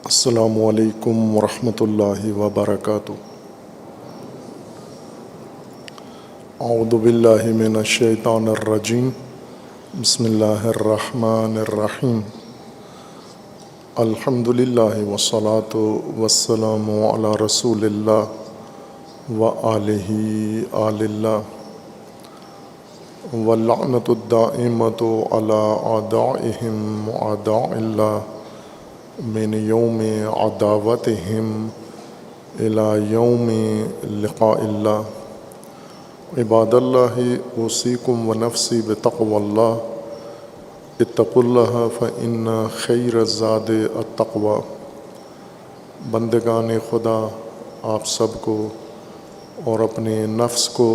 السلام علیکم ورحمۃ اللہ وبرکاتہ۔ اعوذ باللہ من الشیطان الرجیم، بسم اللہ الرحمن الرحیم۔ الحمد للہ والصلاة والسلام علی رسول اللہ وآلہ آل اللہ، واللعنۃ الدائمۃ علی اعدائہم اعداء اللہ من یوم عداوتہم الی یوم لقاء اللہ۔ عباد اللہ، اوصیکم ونفسی بتقوی اللہ، اتقوا اللہ فإن خیر الزاد التقوی۔ بندگان خدا، آپ سب کو اور اپنے نفس کو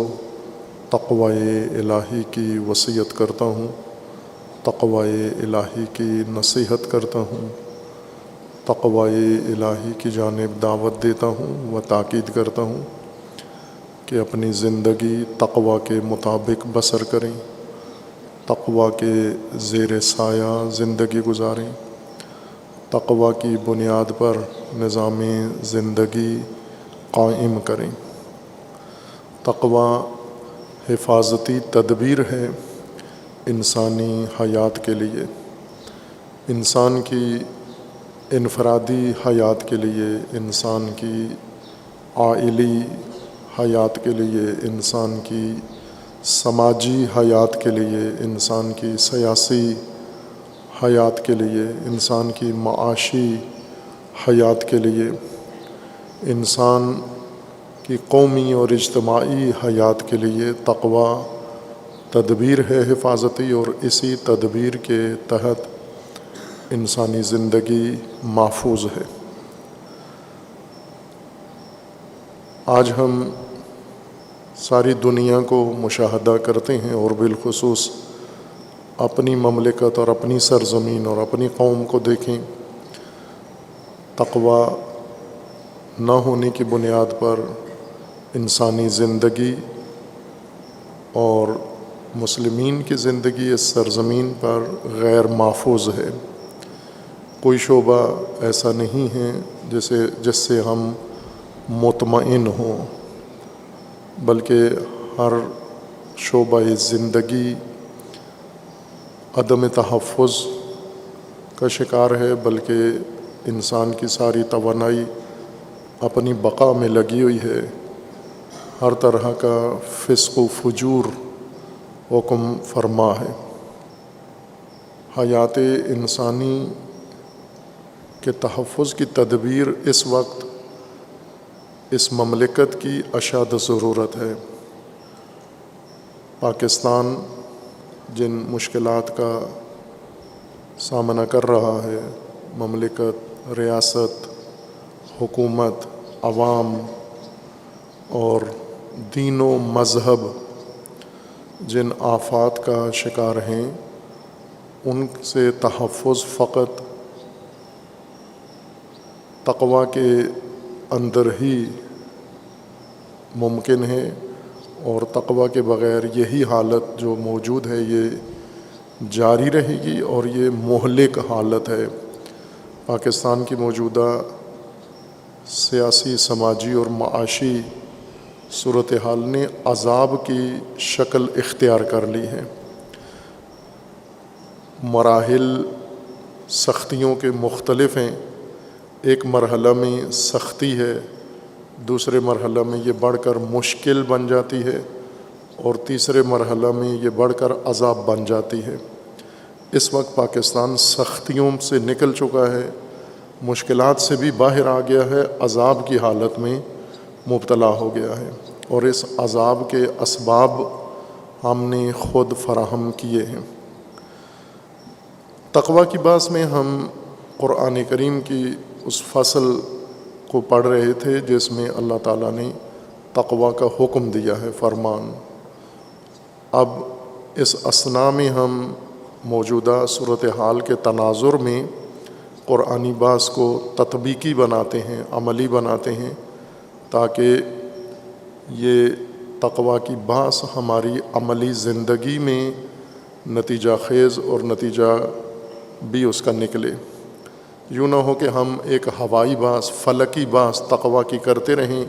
تقوی الہی کی وصیت کرتا ہوں، تقوی الہی کی نصیحت کرتا ہوں، تقوی الہی کی جانب دعوت دیتا ہوں و تاکید کرتا ہوں کہ اپنی زندگی تقوی کے مطابق بسر کریں، تقوی کے زیر سایہ زندگی گزاریں، تقوی کی بنیاد پر نظام زندگی قائم کریں۔ تقوی حفاظتی تدبیر ہے انسانی حیات کے لیے، انسان کی انفرادی حیات کے لیے، انسان کی عائلی حیات کے لیے، انسان کی سماجی حیات کے لیے، انسان کی سیاسی حیات کے لیے، انسان کی معاشی حیات کے لیے، انسان کی قومی اور اجتماعی حیات کے لیے تقوی تدبیر ہے حفاظتی، اور اسی تدبیر کے تحت انسانی زندگی محفوظ ہے۔ آج ہم ساری دنیا کو مشاہدہ کرتے ہیں، اور بالخصوص اپنی مملکت اور اپنی سرزمین اور اپنی قوم کو دیکھیں۔ تقوی نہ ہونے کی بنیاد پر انسانی زندگی اور مسلمین کی زندگی اس سرزمین پر غیر محفوظ ہے۔ کوئی شعبہ ایسا نہیں ہے جس سے ہم مطمئن ہوں، بلکہ ہر شعبہ زندگی عدم تحفظ کا شکار ہے، بلکہ انسان کی ساری توانائی اپنی بقا میں لگی ہوئی ہے۔ ہر طرح کا فسق و فجور حکم فرما ہے۔ حیات انسانی کے تحفظ کی تدبیر اس وقت اس مملکت کی اشد ضرورت ہے۔ پاکستان جن مشکلات کا سامنا کر رہا ہے، مملکت، ریاست، حکومت، عوام اور دین و مذہب جن آفات کا شکار ہیں، ان سے تحفظ فقط تقوی کے اندر ہی ممکن ہے، اور تقوی کے بغیر یہی حالت جو موجود ہے یہ جاری رہے گی، اور یہ مہلک حالت ہے۔ پاکستان کی موجودہ سیاسی، سماجی اور معاشی صورتحال نے عذاب کی شکل اختیار کر لی ہے۔ مراحل سختیوں کے مختلف ہیں۔ ایک مرحلہ میں سختی ہے، دوسرے مرحلہ میں یہ بڑھ کر مشکل بن جاتی ہے، اور تیسرے مرحلہ میں یہ بڑھ کر عذاب بن جاتی ہے۔ اس وقت پاکستان سختیوں سے نکل چکا ہے، مشکلات سے بھی باہر آ گیا ہے، عذاب کی حالت میں مبتلا ہو گیا ہے، اور اس عذاب کے اسباب ہم نے خود فراہم کیے ہیں۔ تقوی کی بات میں ہم قرآن کریم کی اس فصل کو پڑھ رہے تھے جس میں اللہ تعالیٰ نے تقوی کا حکم دیا ہے، فرمان۔ اب اس اثنا میں ہم موجودہ صورتحال کے تناظر میں قرآنی بات کو تطبیقی بناتے ہیں، عملی بناتے ہیں، تاکہ یہ تقوی کی بات ہماری عملی زندگی میں نتیجہ خیز اور نتیجہ بھی اس کا نکلے۔ یوں نہ ہو کہ ہم ایک ہوائی بحث، فلکی بحث تقویٰ کی کرتے رہیں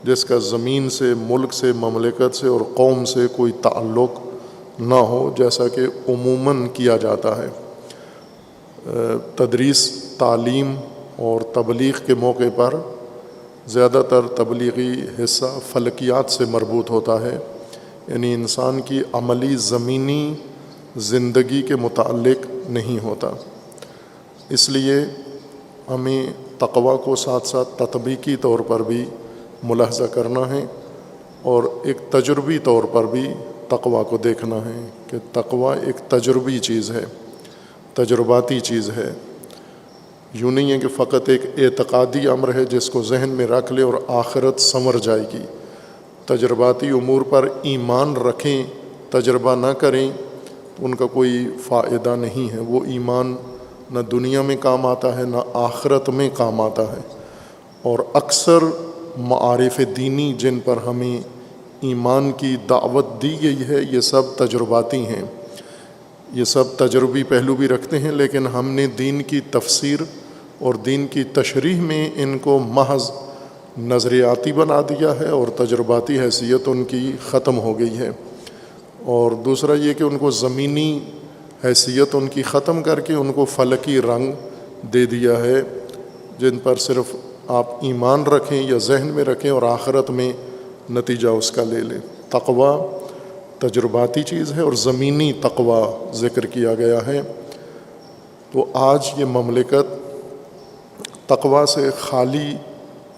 جس کا زمین سے، ملک سے، مملکت سے اور قوم سے کوئی تعلق نہ ہو، جیسا کہ عموماً کیا جاتا ہے۔ تدریس، تعلیم اور تبلیغ کے موقع پر زیادہ تر تبلیغی حصہ فلکیات سے مربوط ہوتا ہے، یعنی انسان کی عملی زمینی زندگی کے متعلق نہیں ہوتا۔ اس لیے ہمیں تقویٰ کو ساتھ ساتھ تطبیقی طور پر بھی ملاحظہ کرنا ہے اور ایک تجربی طور پر بھی تقویٰ کو دیکھنا ہے کہ تقویٰ ایک تجربی چیز ہے، تجرباتی چیز ہے۔ یوں نہیں ہے کہ فقط ایک اعتقادی امر ہے جس کو ذہن میں رکھ لے اور آخرت سنور جائے گی۔ تجرباتی امور پر ایمان رکھیں، تجربہ نہ کریں تو ان کا کوئی فائدہ نہیں ہے۔ وہ ایمان نہ دنیا میں کام آتا ہے نہ آخرت میں کام آتا ہے۔ اور اکثر معارف دینی جن پر ہمیں ایمان کی دعوت دی گئی ہے یہ سب تجرباتی ہیں، یہ سب تجربی پہلو بھی رکھتے ہیں، لیکن ہم نے دین کی تفسیر اور دین کی تشریح میں ان کو محض نظریاتی بنا دیا ہے اور تجرباتی حیثیت ان کی ختم ہو گئی ہے۔ اور دوسرا یہ کہ ان کو زمینی حیثیت ان کی ختم کر کے ان کو فلکی رنگ دے دیا ہے، جن پر صرف آپ ایمان رکھیں یا ذہن میں رکھیں اور آخرت میں نتیجہ اس کا لے لیں۔ تقویٰ تجرباتی چیز ہے اور زمینی تقویٰ ذکر کیا گیا ہے۔ تو آج یہ مملکت تقویٰ سے خالی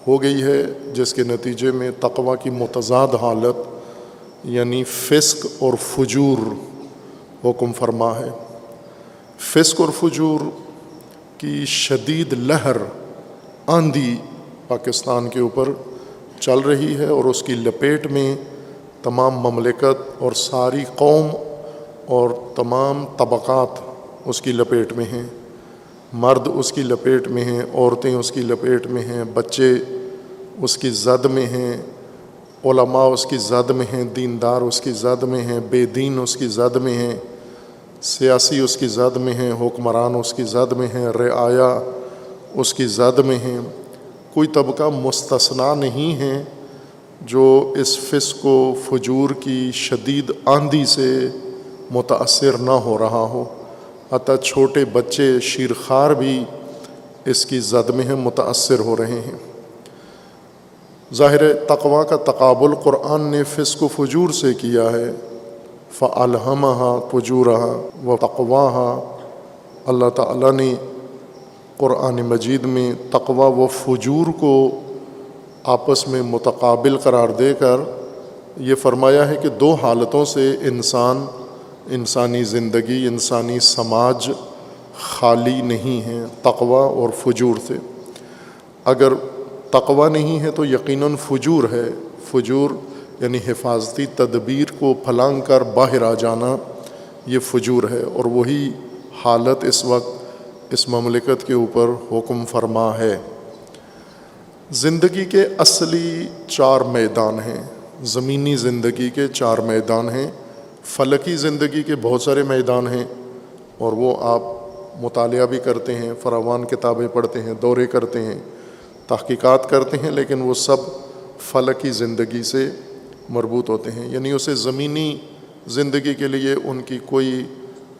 ہو گئی ہے، جس کے نتیجے میں تقویٰ کی متضاد حالت یعنی فسق اور فجور حکم فرما ہے۔ فسق اور فجور کی شدید لہر، آندھی پاکستان کے اوپر چل رہی ہے اور اس کی لپیٹ میں تمام مملکت اور ساری قوم اور تمام طبقات اس کی لپیٹ میں ہیں۔ مرد اس کی لپیٹ میں ہیں، عورتیں اس کی لپیٹ میں ہیں، بچے اس کی زد میں ہیں، علماء اس کی زد میں ہیں، دیندار اس کی زد میں ہیں، بے دین اس کی زد میں ہیں، سیاسی اس کی زد میں ہیں، حکمران اس کی زد میں ہیں، رعایا اس کی زد میں ہیں۔ کوئی طبقہ مستثنیٰ نہیں ہے جو اس فسق و فجور کی شدید آندھی سے متاثر نہ ہو رہا ہو۔ حتیٰ چھوٹے بچے شیرخوار بھی اس کی زد میں ہیں، متاثر ہو رہے ہیں۔ ظاہر تقویٰ کا تقابل قرآن نے فسق و فجور سے کیا ہے۔ فَأَلْهَمَهَا فُجُورَهَا وَتَقْوَاهَا، اللہ تعالیٰ نے قرآن مجید میں تقویٰ و فجور کو آپس میں متقابل قرار دے کر یہ فرمایا ہے کہ دو حالتوں سے انسانی زندگی، انسانی سماج خالی نہیں ہے، تقویٰ اور فجور سے۔ اگر تقویٰ نہیں ہے تو یقیناً فجور ہے۔ فجور یعنی حفاظتی تدبیر کو پھلانگ کر باہر آ جانا، یہ فجور ہے، اور وہی حالت اس وقت اس مملکت کے اوپر حکم فرما ہے۔ زندگی کے اصلی 4 میدان ہیں، زمینی زندگی کے 4 میدان ہیں۔ فلکی زندگی کے بہت سارے میدان ہیں اور وہ آپ مطالعہ بھی کرتے ہیں، فراوان کتابیں پڑھتے ہیں، دورے کرتے ہیں، تحقیقات کرتے ہیں، لیکن وہ سب فلکی زندگی سے مربوط ہوتے ہیں، یعنی اسے زمینی زندگی کے لیے ان کی کوئی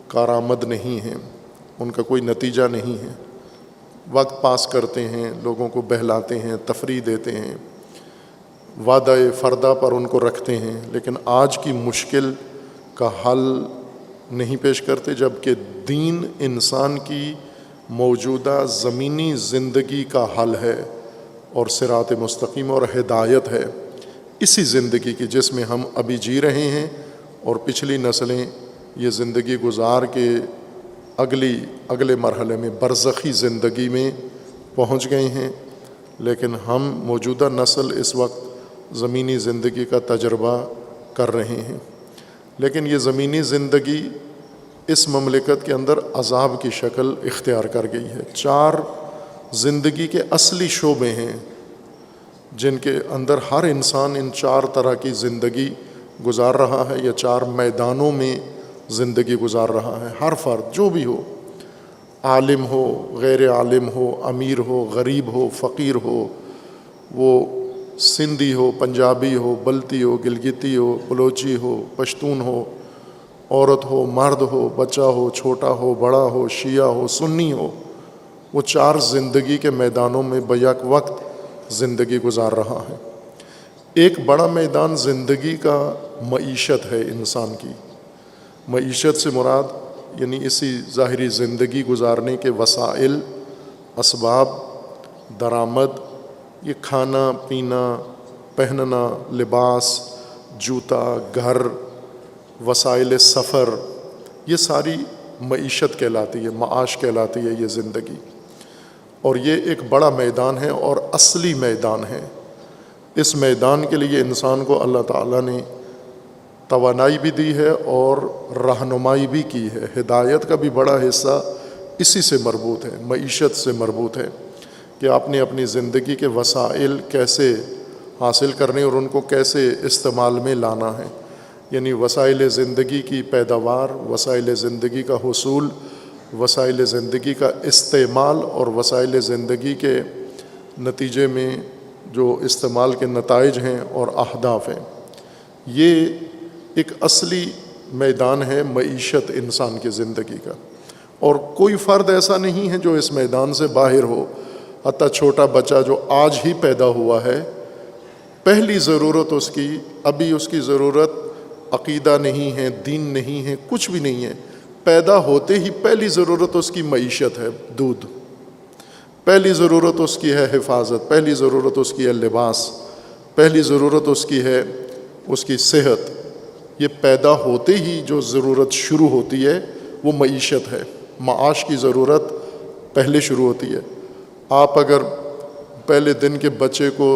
کارآمد نہیں ہے، ان کا کوئی نتیجہ نہیں ہے۔ وقت پاس کرتے ہیں، لوگوں کو بہلاتے ہیں، تفریح دیتے ہیں، وعدہ فردہ پر ان کو رکھتے ہیں، لیکن آج کی مشکل کا حل نہیں پیش کرتے، جبکہ دین انسان کی موجودہ زمینی زندگی کا حل ہے اور صراط مستقیم اور ہدایت ہے۔ اسی زندگی کی جس میں ہم ابھی جی رہے ہیں اور پچھلی نسلیں یہ زندگی گزار کے اگلے مرحلے میں برزخی زندگی میں پہنچ گئے ہیں، لیکن ہم موجودہ نسل اس وقت زمینی زندگی کا تجربہ کر رہے ہیں۔ لیکن یہ زمینی زندگی اس مملکت کے اندر عذاب کی شکل اختیار کر گئی ہے۔ 4 زندگی کے اصلی شعبے ہیں جن کے اندر ہر انسان ان 4 طرح کی زندگی گزار رہا ہے یا 4 میدانوں میں زندگی گزار رہا ہے، ہر فرد جو بھی ہو۔ عالم ہو غیر عالم ہو، امیر ہو غریب ہو فقیر ہو، وہ سندھی ہو پنجابی ہو بلتی ہو گلگتی ہو بلوچی ہو پشتون ہو، عورت ہو مرد ہو، بچہ ہو چھوٹا ہو بڑا ہو، شیعہ ہو سنی ہو، وہ چار زندگی کے میدانوں میں بیک وقت زندگی گزار رہا ہے۔ ایک بڑا میدان زندگی کا معیشت ہے انسان کی۔ معیشت سے مراد یعنی اسی ظاہری زندگی گزارنے کے وسائل، اسباب، درآمد، یہ کھانا پینا پہننا، لباس، جوتا، گھر، وسائل سفر، یہ ساری معیشت کہلاتی ہے، معاش کہلاتی ہے یہ زندگی۔ اور یہ ایک بڑا میدان ہے اور اصلی میدان ہے۔ اس میدان کے لیے انسان کو اللہ تعالیٰ نے توانائی بھی دی ہے اور رہنمائی بھی کی ہے۔ ہدایت کا بھی بڑا حصہ اسی سے مربوط ہے، معیشت سے مربوط ہے کہ آپ نے اپنی زندگی کے وسائل کیسے حاصل کرنے اور ان کو کیسے استعمال میں لانا ہے، یعنی وسائل زندگی کی پیداوار، وسائل زندگی کا حصول، وسائل زندگی کا استعمال اور وسائل زندگی کے نتیجے میں جو استعمال کے نتائج ہیں اور اہداف ہیں۔ یہ ایک اصلی میدان ہے معیشت انسان کی زندگی کا، اور کوئی فرد ایسا نہیں ہے جو اس میدان سے باہر ہو۔ حتیٰ چھوٹا بچہ جو آج ہی پیدا ہوا ہے، پہلی ضرورت اس کی، ابھی اس کی ضرورت عقیدہ نہیں ہے، دین نہیں ہے، کچھ بھی نہیں ہے، پیدا ہوتے ہی پہلی ضرورت اس کی معیشت ہے، دودھ۔ پہلی ضرورت اس کی ہے حفاظت، پہلی ضرورت اس کی ہے لباس، پہلی ضرورت اس کی ہے اس کی صحت۔ یہ پیدا ہوتے ہی جو ضرورت شروع ہوتی ہے وہ معیشت ہے، معاش کی ضرورت پہلے شروع ہوتی ہے۔ آپ اگر پہلے دن کے بچے کو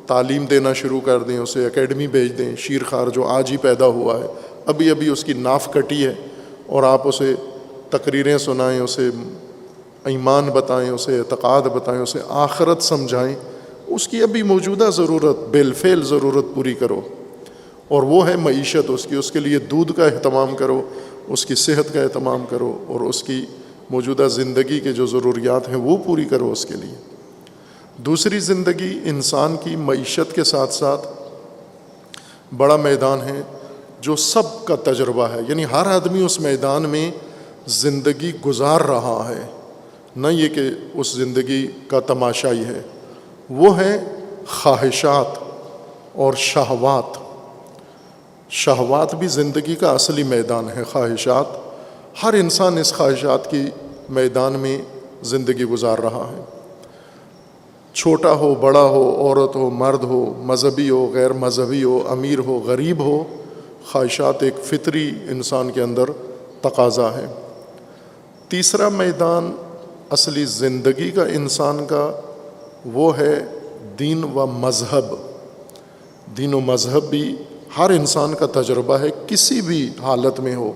تعلیم دینا شروع کر دیں، اسے اکیڈمی بھیج دیں، شیرخوار جو آج ہی پیدا ہوا ہے، ابھی ابھی اس کی ناف کٹی ہے، اور آپ اسے تقریریں سنائیں، اسے ایمان بتائیں، اسے اعتقاد بتائیں، اسے آخرت سمجھائیں، اس کی ابھی موجودہ ضرورت بالفعل ضرورت پوری کرو، اور وہ ہے معیشت اس کی۔ اس کے لیے دودھ کا اہتمام کرو، اس کی صحت کا اہتمام کرو، اور اس کی موجودہ زندگی کے جو ضروریات ہیں وہ پوری کرو اس کے لیے۔ دوسری زندگی انسان کی معیشت کے ساتھ ساتھ بڑا میدان ہے جو سب کا تجربہ ہے، یعنی ہر آدمی اس میدان میں زندگی گزار رہا ہے، نہ یہ کہ اس زندگی کا تماشائی ہے۔ وہ ہے خواہشات اور شہوات۔ شہوات بھی زندگی کا اصلی میدان ہے، خواہشات۔ ہر انسان اس خواہشات کی میدان میں زندگی گزار رہا ہے، چھوٹا ہو بڑا ہو، عورت ہو مرد ہو، مذہبی ہو غیر مذہبی ہو، امیر ہو غریب ہو، خواہشات ایک فطری انسان کے اندر تقاضا ہے۔ تیسرا میدان اصلی زندگی کا انسان کا وہ ہے دین و مذہب۔ دین و مذہب بھی ہر انسان کا تجربہ ہے، کسی بھی حالت میں ہو،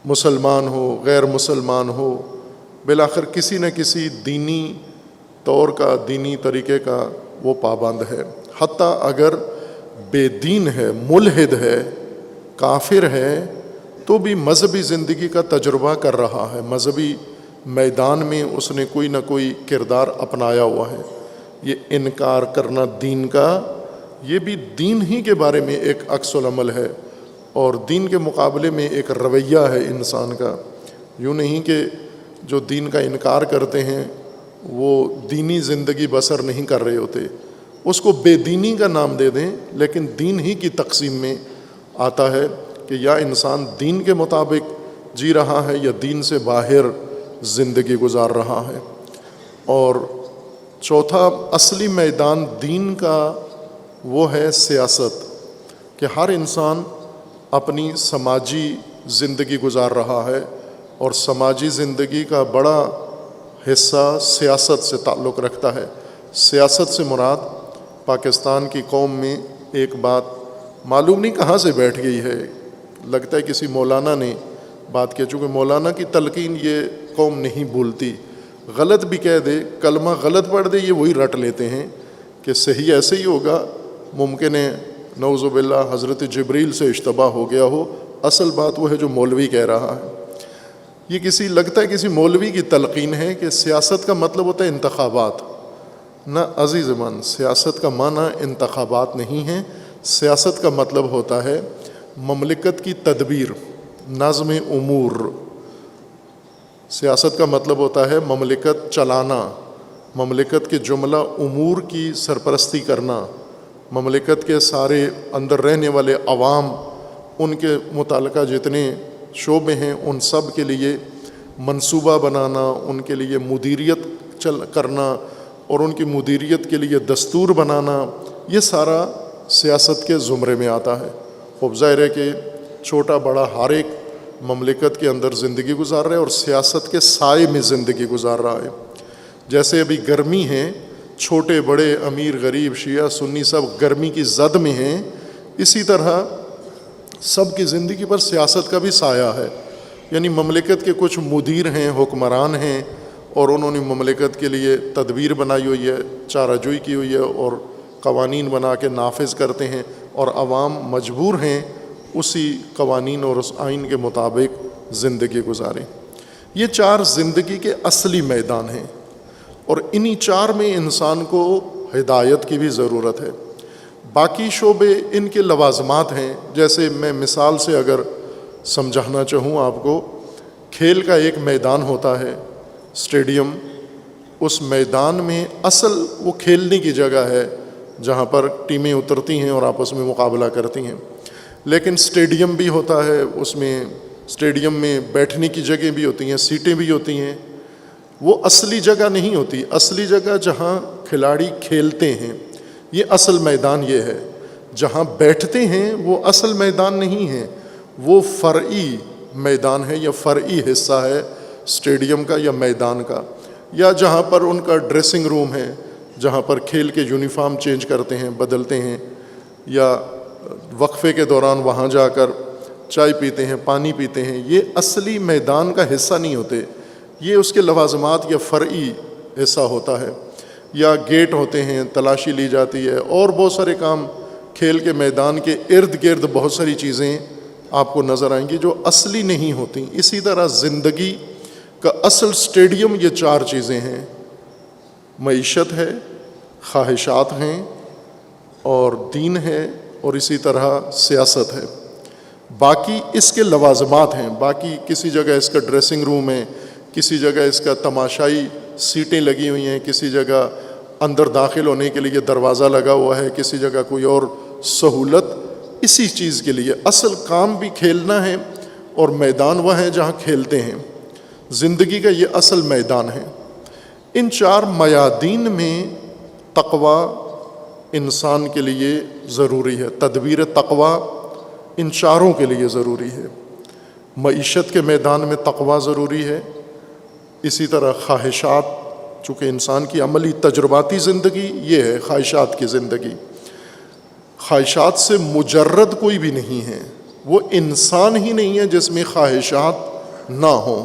مسلمان ہو غیر مسلمان ہو، بالآخر کسی نہ کسی دینی طور کا، دینی طریقے کا وہ پابند ہے۔ حتیٰ اگر بے دین ہے، ملحد ہے، کافر ہے، تو بھی مذہبی زندگی کا تجربہ کر رہا ہے، مذہبی میدان میں اس نے کوئی نہ کوئی کردار اپنایا ہوا ہے۔ یہ انکار کرنا دین کا، یہ بھی دین ہی کے بارے میں ایک عکس العمل ہے، اور دین کے مقابلے میں ایک رویہ ہے انسان کا۔ یوں نہیں کہ جو دین کا انکار کرتے ہیں وہ دینی زندگی بسر نہیں کر رہے ہوتے، اس کو بے دینی کا نام دے دیں، لیکن دین ہی کی تقسیم میں آتا ہے کہ یا انسان دین کے مطابق جی رہا ہے یا دین سے باہر زندگی گزار رہا ہے۔ اور چوتھا اصلی میدان دین کا وہ ہے سیاست، کہ ہر انسان اپنی سماجی زندگی گزار رہا ہے، اور سماجی زندگی کا بڑا حصہ سیاست سے تعلق رکھتا ہے۔ سیاست سے مراد پاکستان کی قوم میں ایک بات معلوم نہیں کہاں سے بیٹھ گئی ہے، لگتا ہے کسی مولانا نے بات کی، چونکہ مولانا کی تلقین یہ قوم نہیں بھولتی، غلط بھی کہہ دے، کلمہ غلط پڑھ دے، یہ وہی رٹ لیتے ہیں کہ صحیح ایسے ہی ہوگا، ممکن ہے نعوذ باللہ حضرت جبریل سے اشتباہ ہو گیا ہو، اصل بات وہ ہے جو مولوی کہہ رہا ہے۔ یہ لگتا ہے کسی مولوی کی تلقین ہے کہ سیاست کا مطلب ہوتا ہے انتخابات. نہ عزیز من، سیاست کا معنی انتخابات نہیں ہے. سیاست کا مطلب ہوتا ہے مملکت کی تدبیر، نظم امور. سیاست کا مطلب ہوتا ہے مملکت چلانا، مملکت کے جملہ امور کی سرپرستی کرنا، مملکت کے سارے اندر رہنے والے عوام، ان کے متعلقہ جتنے شعبے ہیں ان سب کے لیے منصوبہ بنانا، ان کے لیے مدیریت کرنا اور ان کی مدیریت کے لیے دستور بنانا، یہ سارا سیاست کے زمرے میں آتا ہے. خوب ظاہر ہے کہ چھوٹا بڑا ہر ایک مملکت کے اندر زندگی گزار رہا ہے اور سیاست کے سائے میں زندگی گزار رہا ہے. جیسے ابھی گرمی ہے، چھوٹے بڑے امیر غریب شیعہ سنی سب گرمی کی زد میں ہیں، اسی طرح سب کی زندگی پر سیاست کا بھی سایہ ہے. یعنی مملکت کے کچھ مدیر ہیں، حکمران ہیں، اور انہوں نے مملکت کے لیے تدبیر بنائی ہوئی ہے، چارہ جوئی کی ہوئی ہے اور قوانین بنا کے نافذ کرتے ہیں، اور عوام مجبور ہیں اسی قوانین اور اس آئین کے مطابق زندگی گزاریں. یہ 4 زندگی کے اصلی میدان ہیں، اور انہی 4 میں انسان کو ہدایت کی بھی ضرورت ہے. باقی شعبے ان کے لوازمات ہیں. جیسے میں مثال سے اگر سمجھانا چاہوں آپ کو، کھیل کا ایک میدان ہوتا ہے، اسٹیڈیم. اس میدان میں اصل وہ کھیلنے کی جگہ ہے جہاں پر ٹیمیں اترتی ہیں اور آپس میں مقابلہ کرتی ہیں. لیکن اسٹیڈیم بھی ہوتا ہے، اس میں اسٹیڈیم میں بیٹھنے کی جگہ بھی ہوتی ہیں، سیٹیں بھی ہوتی ہیں. وہ اصلی جگہ نہیں ہوتی. اصلی جگہ جہاں کھلاڑی کھیلتے ہیں، یہ اصل میدان یہ ہے. جہاں بیٹھتے ہیں وہ اصل میدان نہیں ہے، وہ فرعی میدان ہے یا فرعی حصہ ہے اسٹیڈیم کا یا میدان کا. یا جہاں پر ان کا ڈریسنگ روم ہے، جہاں پر کھیل کے یونیفارم چینج کرتے ہیں، بدلتے ہیں، یا وقفے کے دوران وہاں جا کر چائے پیتے ہیں، پانی پیتے ہیں، یہ اصلی میدان کا حصہ نہیں ہوتے. یہ اس کے لوازمات یا فرعی حصہ ہوتا ہے. یا گیٹ ہوتے ہیں، تلاشی لی جاتی ہے، اور بہت سارے کام کھیل کے میدان کے ارد گرد بہت ساری چیزیں آپ کو نظر آئیں گی جو اصلی نہیں ہوتی. اسی طرح زندگی کا اصل اسٹیڈیم یہ 4 چیزیں ہیں: معیشت ہے، خواہشات ہیں، اور دین ہے، اور اسی طرح سیاست ہے. باقی اس کے لوازمات ہیں. باقی کسی جگہ اس کا ڈریسنگ روم ہے، کسی جگہ اس کا تماشائی سیٹیں لگی ہوئی ہیں، کسی جگہ اندر داخل ہونے کے لیے دروازہ لگا ہوا ہے، کسی جگہ کوئی اور سہولت. اسی چیز کے لیے اصل کام بھی کھیلنا ہے، اور میدان وہ ہے جہاں کھیلتے ہیں. زندگی کا یہ اصل میدان ہے. ان 4 میادین میں تقوی انسان کے لیے ضروری ہے. تدبیر تقوی ان 4 کے لیے ضروری ہے. معیشت کے میدان میں تقوی ضروری ہے. اسی طرح خواہشات، چونکہ انسان کی عملی تجرباتی زندگی یہ ہے خواہشات کی زندگی. خواہشات سے مجرد کوئی بھی نہیں ہے. وہ انسان ہی نہیں ہے جس میں خواہشات نہ ہوں.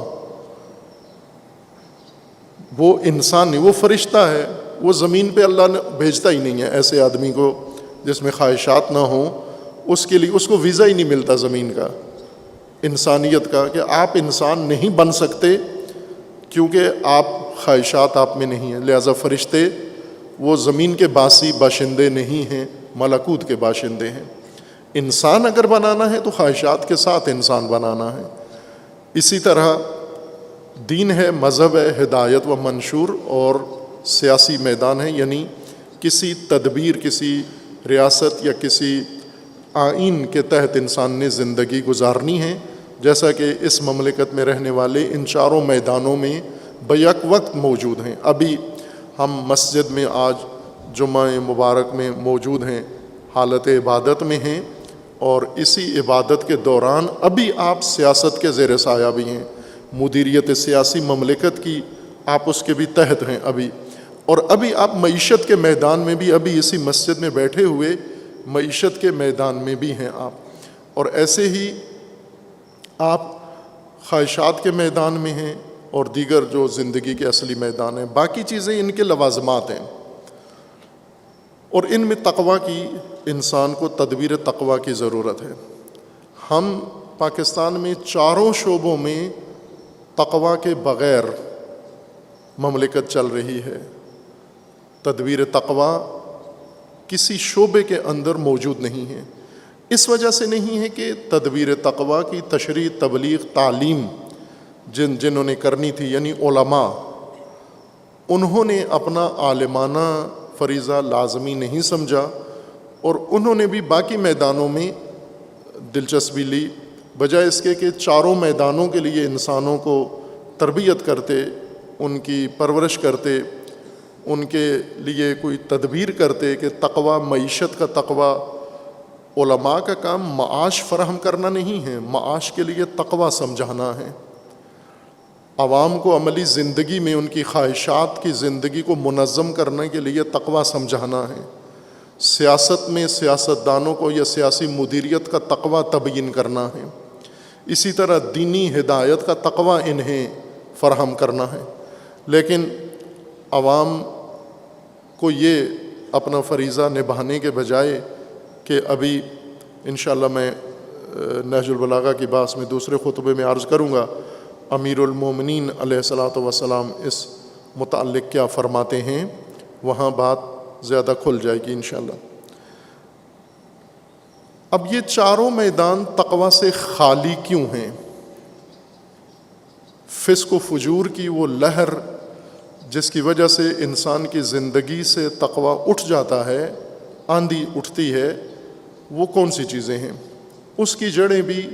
وہ انسان نہیں، وہ فرشتہ ہے. وہ زمین پہ اللہ نے بھیجتا ہی نہیں ہے ایسے آدمی کو جس میں خواہشات نہ ہوں. اس کے لیے اس کو ویزا ہی نہیں ملتا زمین کا، انسانیت کا، کہ آپ انسان نہیں بن سکتے کیونکہ آپ خواہشات آپ میں نہیں ہیں. لہذا فرشتے وہ زمین کے باسی باشندے نہیں ہیں، ملکوت کے باشندے ہیں. انسان اگر بنانا ہے تو خواہشات کے ساتھ انسان بنانا ہے. اسی طرح دین ہے، مذہب ہے، ہدایت و منشور، اور سیاسی میدان ہے. یعنی کسی تدبیر، کسی ریاست یا کسی آئین کے تحت انسان نے زندگی گزارنی ہے. جیسا کہ اس مملکت میں رہنے والے ان 4 میدانوں میں بیک وقت موجود ہیں. ابھی ہم مسجد میں آج جمعہ مبارک میں موجود ہیں، حالت عبادت میں ہیں، اور اسی عبادت کے دوران ابھی آپ سیاست کے زیر سایہ بھی ہیں. مدیریت سیاسی مملکت کی آپ اس کے بھی تحت ہیں ابھی. اور ابھی آپ معیشت کے میدان میں بھی، ابھی اسی مسجد میں بیٹھے ہوئے معیشت کے میدان میں بھی ہیں آپ. اور ایسے ہی آپ خواہشات کے میدان میں ہیں اور دیگر جو زندگی کے اصلی میدان ہیں. باقی چیزیں ان کے لوازمات ہیں، اور ان میں تقوی کی، انسان کو تدبیر تقوی کی ضرورت ہے. ہم پاکستان میں 4 شعبوں میں تقوی کے بغیر مملکت چل رہی ہے. تدبیر تقوی کسی شعبے کے اندر موجود نہیں ہے. اس وجہ سے نہیں ہے کہ تدبیر تقوی کی تشریح، تبلیغ، تعلیم جنہوں نے کرنی تھی، یعنی علماء، انہوں نے اپنا عالمانہ فریضہ لازمی نہیں سمجھا اور انہوں نے بھی باقی میدانوں میں دلچسپی لی، بجائے اس کے کہ چاروں میدانوں کے لیے انسانوں کو تربیت کرتے، ان کی پرورش کرتے، ان کے لیے کوئی تدبیر کرتے کہ تقوی، معیشت کا تقوی. علماء کا کام معاش فراہم کرنا نہیں ہے، معاش کے لیے تقوی سمجھانا ہے. عوام کو عملی زندگی میں ان کی خواہشات کی زندگی کو منظم کرنے کے لیے تقوی سمجھانا ہے. سیاست میں سیاستدانوں کو یا سیاسی مدیریت کا تقوی تبیین کرنا ہے. اسی طرح دینی ہدایت کا تقوی انہیں فراہم کرنا ہے. لیکن عوام کو یہ اپنا فریضہ نبھانے کے بجائے کہ ابھی انشاءاللہ میں نہج البلاغہ کی بحث میں دوسرے خطبے میں عرض کروں گا، امیر المومنین علیہ الصلاۃ والسلام اس متعلق کیا فرماتے ہیں، وہاں بات زیادہ کھل جائے گی انشاءاللہ. اب یہ چاروں میدان تقوی سے خالی کیوں ہیں؟ فسق و فجور کی وہ لہر جس کی وجہ سے انسان کی زندگی سے تقوی اٹھ جاتا ہے، آندھی اٹھتی ہے، وہ کون سی چیزیں ہیں؟ اس کی جڑیں بھی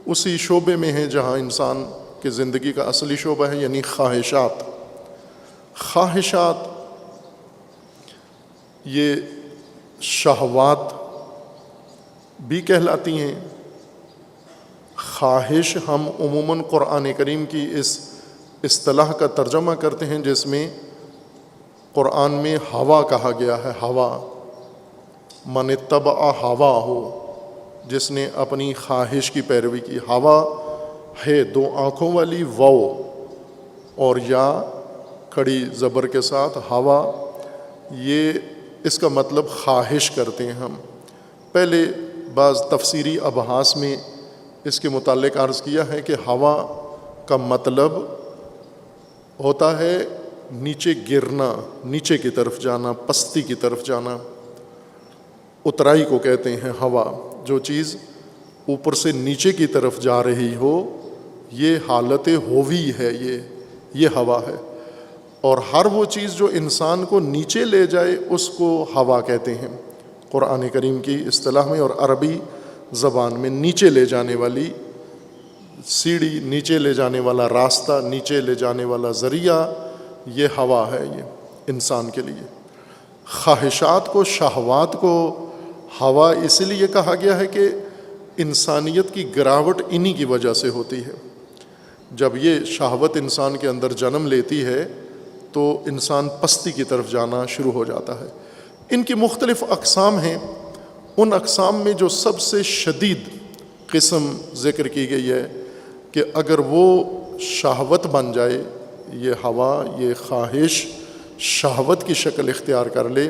اسی شعبے میں ہیں جہاں انسان کی زندگی کا اصلی شعبہ ہے، یعنی خواہشات. خواہشات یہ شہوات بھی کہلاتی ہیں. خواہش ہم عموماً قرآن کریم کی اس اصطلاح کا ترجمہ کرتے ہیں جس میں قرآن میں ہوا کہا گیا ہے. ہوا، من اتبع ہوا ہو، جس نے اپنی خواہش کی پیروی کی. ہوا ہے دو آنکھوں والی واو اور یا کھڑی زبر کے ساتھ ہوا، یہ اس کا مطلب خواہش کرتے ہیں ہم. پہلے بعض تفسیری ابحاث میں اس کے متعلق عرض کیا ہے کہ ہوا کا مطلب ہوتا ہے نیچے گرنا، نیچے کی طرف جانا، پستی کی طرف جانا. اترائی کو کہتے ہیں ہوا. جو چیز اوپر سے نیچے کی طرف جا رہی ہو، یہ حالت ہووی ہے، یہ ہوا ہے. اور ہر وہ چیز جو انسان کو نیچے لے جائے اس کو ہوا کہتے ہیں قرآن کریم کی اصطلاح میں. اور عربی زبان میں نیچے لے جانے والی سیڑھی، نیچے لے جانے والا راستہ، نیچے لے جانے والا ذریعہ، یہ ہوا ہے یہ انسان کے لیے. خواہشات کو، شہوات کو ہوا اس لیے کہا گیا ہے کہ انسانیت کی گراوٹ انہی کی وجہ سے ہوتی ہے. جب یہ شہوت انسان کے اندر جنم لیتی ہے تو انسان پستی کی طرف جانا شروع ہو جاتا ہے. ان کی مختلف اقسام ہیں. ان اقسام میں جو سب سے شدید قسم ذکر کی گئی ہے کہ اگر وہ شہوت بن جائے، یہ ہوا، یہ خواہش شہوت کی شکل اختیار کر لے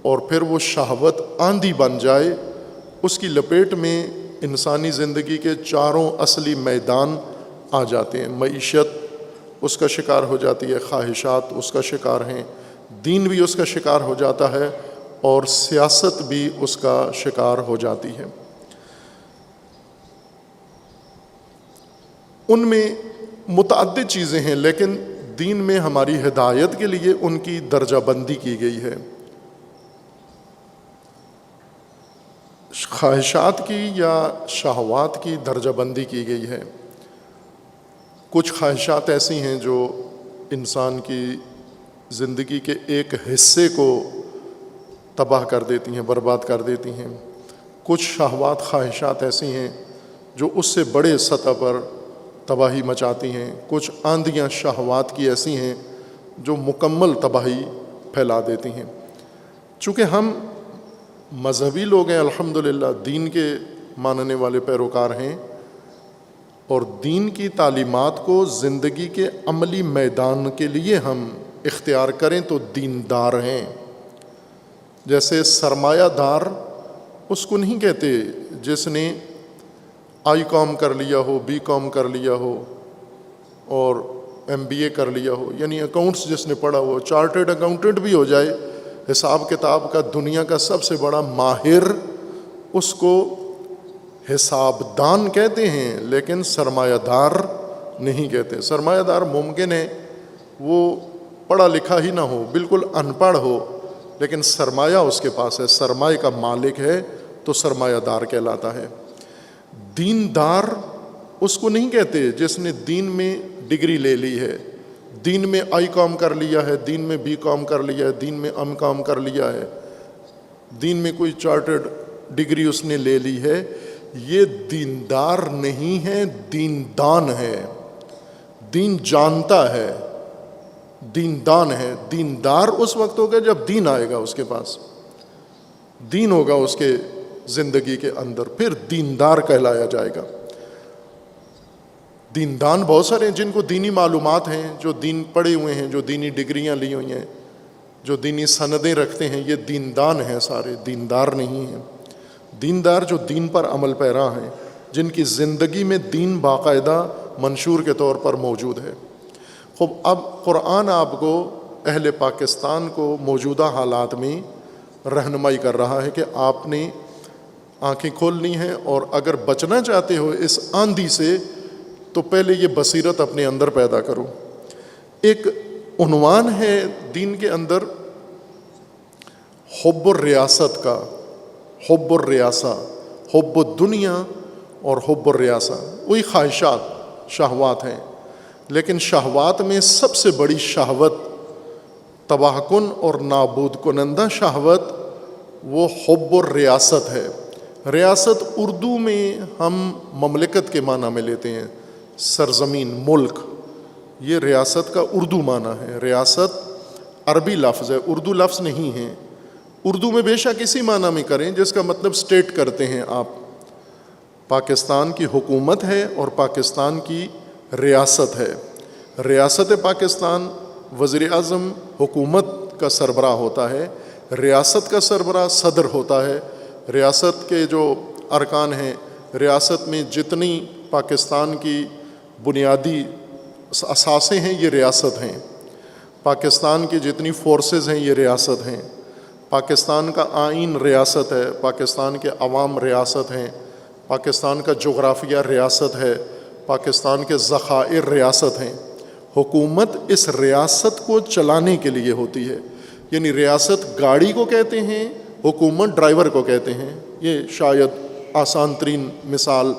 اور پھر وہ شہوت آندھی بن جائے، اس کی لپیٹ میں انسانی زندگی کے چاروں اصلی میدان آ جاتے ہیں. معیشت اس کا شکار ہو جاتی ہے، خواہشات اس کا شکار ہیں، دین بھی اس کا شکار ہو جاتا ہے اور سیاست بھی اس کا شکار ہو جاتی ہے. ان میں متعدد چیزیں ہیں لیکن دین میں ہماری ہدایت کے لیے ان کی درجہ بندی کی گئی ہے. خواہشات کی یا شہوات کی درجہ بندی کی گئی ہے. کچھ خواہشات ایسی ہیں جو انسان کی زندگی کے ایک حصے کو تباہ کر دیتی ہیں، برباد کر دیتی ہیں. کچھ شہوات، خواہشات ایسی ہیں جو اس سے بڑے سطح پر تباہی مچاتی ہیں. کچھ آندیاں شہوات کی ایسی ہیں جو مکمل تباہی پھیلا دیتی ہیں. چونکہ ہم مذہبی لوگ ہیں، الحمدللہ دین کے ماننے والے پیروکار ہیں اور دین کی تعلیمات کو زندگی کے عملی میدان کے لیے ہم اختیار کریں تو دیندار ہیں. جیسے سرمایہ دار اس کو نہیں کہتے جس نے آئی کام کر لیا ہو، بی کام کر لیا ہو اور MBA کر لیا ہو، یعنی اکاؤنٹس جس نے پڑھا ہو، چارٹرڈ اکاؤنٹنٹ بھی ہو جائے، حساب کتاب کا دنیا کا سب سے بڑا ماہر، اس کو حساب دان کہتے ہیں لیکن سرمایہ دار نہیں کہتے۔ سرمایہ دار ممکن ہے وہ پڑھا لکھا ہی نہ ہو، بالکل ان پڑھ ہو، لیکن سرمایہ اس کے پاس ہے، سرمایہ کا مالک ہے، تو سرمایہ دار کہلاتا ہے۔ دیندار اس کو نہیں کہتے جس نے دین میں ڈگری لے لی ہے، دین میں ICOM کر لیا ہے، دین میں BCom کر لیا ہے، دین میں MCom کر لیا ہے، دین میں کوئی چارٹرڈ ڈگری اس نے لے لی ہے، یہ دیندار نہیں ہے، دیندان ہے، دین جانتا ہے، دیندان ہے۔ دیندار اس وقت ہوگا جب دین آئے گا اس کے پاس، دین ہوگا اس کے زندگی کے اندر، پھر دیندار کہلایا جائے گا۔ دیندان بہت سارے ہیں جن کو دینی معلومات ہیں، جو دین پڑھے ہوئے ہیں، جو دینی ڈگریاں لی ہوئی ہیں، جو دینی سندیں رکھتے ہیں، یہ دیندان ہیں سارے، دیندار نہیں ہیں۔ دیندار جو دین پر عمل پیرا ہیں، جن کی زندگی میں دین باقاعدہ منشور کے طور پر موجود ہے۔ خوب، اب قرآن آپ کو، اہل پاکستان کو موجودہ حالات میں رہنمائی کر رہا ہے کہ آپ نے آنکھیں کھولنی ہیں، اور اگر بچنا چاہتے ہو اس آندھی سے تو پہلے یہ بصیرت اپنے اندر پیدا کرو۔ ایک عنوان ہے دین کے اندر حب الریاست کا، حب الریاسہ، حب الدنیا اور حب الریاسہ، وہی خواہشات، شہوات ہیں، لیکن شہوات میں سب سے بڑی شہوت، تباہ کن اور نابود کنندہ شہوت، وہ حب الریاست ہے۔ ریاست اردو میں ہم مملکت کے معنی میں لیتے ہیں، سرزمین، ملک، یہ ریاست کا اردو معنی ہے۔ ریاست عربی لفظ ہے، اردو لفظ نہیں ہے۔ اردو میں بے شک اسی معنی میں کریں جس کا مطلب اسٹیٹ کرتے ہیں آپ۔ پاکستان کی حکومت ہے اور پاکستان کی ریاست ہے۔ ریاست پاکستان، وزیر اعظم حکومت کا سربراہ ہوتا ہے، ریاست کا سربراہ صدر ہوتا ہے۔ ریاست کے جو ارکان ہیں، ریاست میں جتنی پاکستان کی بنیادی اثاثے ہیں یہ ریاست ہیں، پاکستان کی جتنی فورسز ہیں یہ ریاست ہیں، پاکستان کا آئین ریاست ہے، پاکستان کے عوام ریاست ہیں، پاکستان کا جغرافیہ ریاست ہے، پاکستان کے ذخائر ریاست ہیں۔ حکومت اس ریاست کو چلانے کے لیے ہوتی ہے، یعنی ریاست گاڑی کو کہتے ہیں، حکومت ڈرائیور کو کہتے ہیں۔ یہ شاید آسان ترین مثال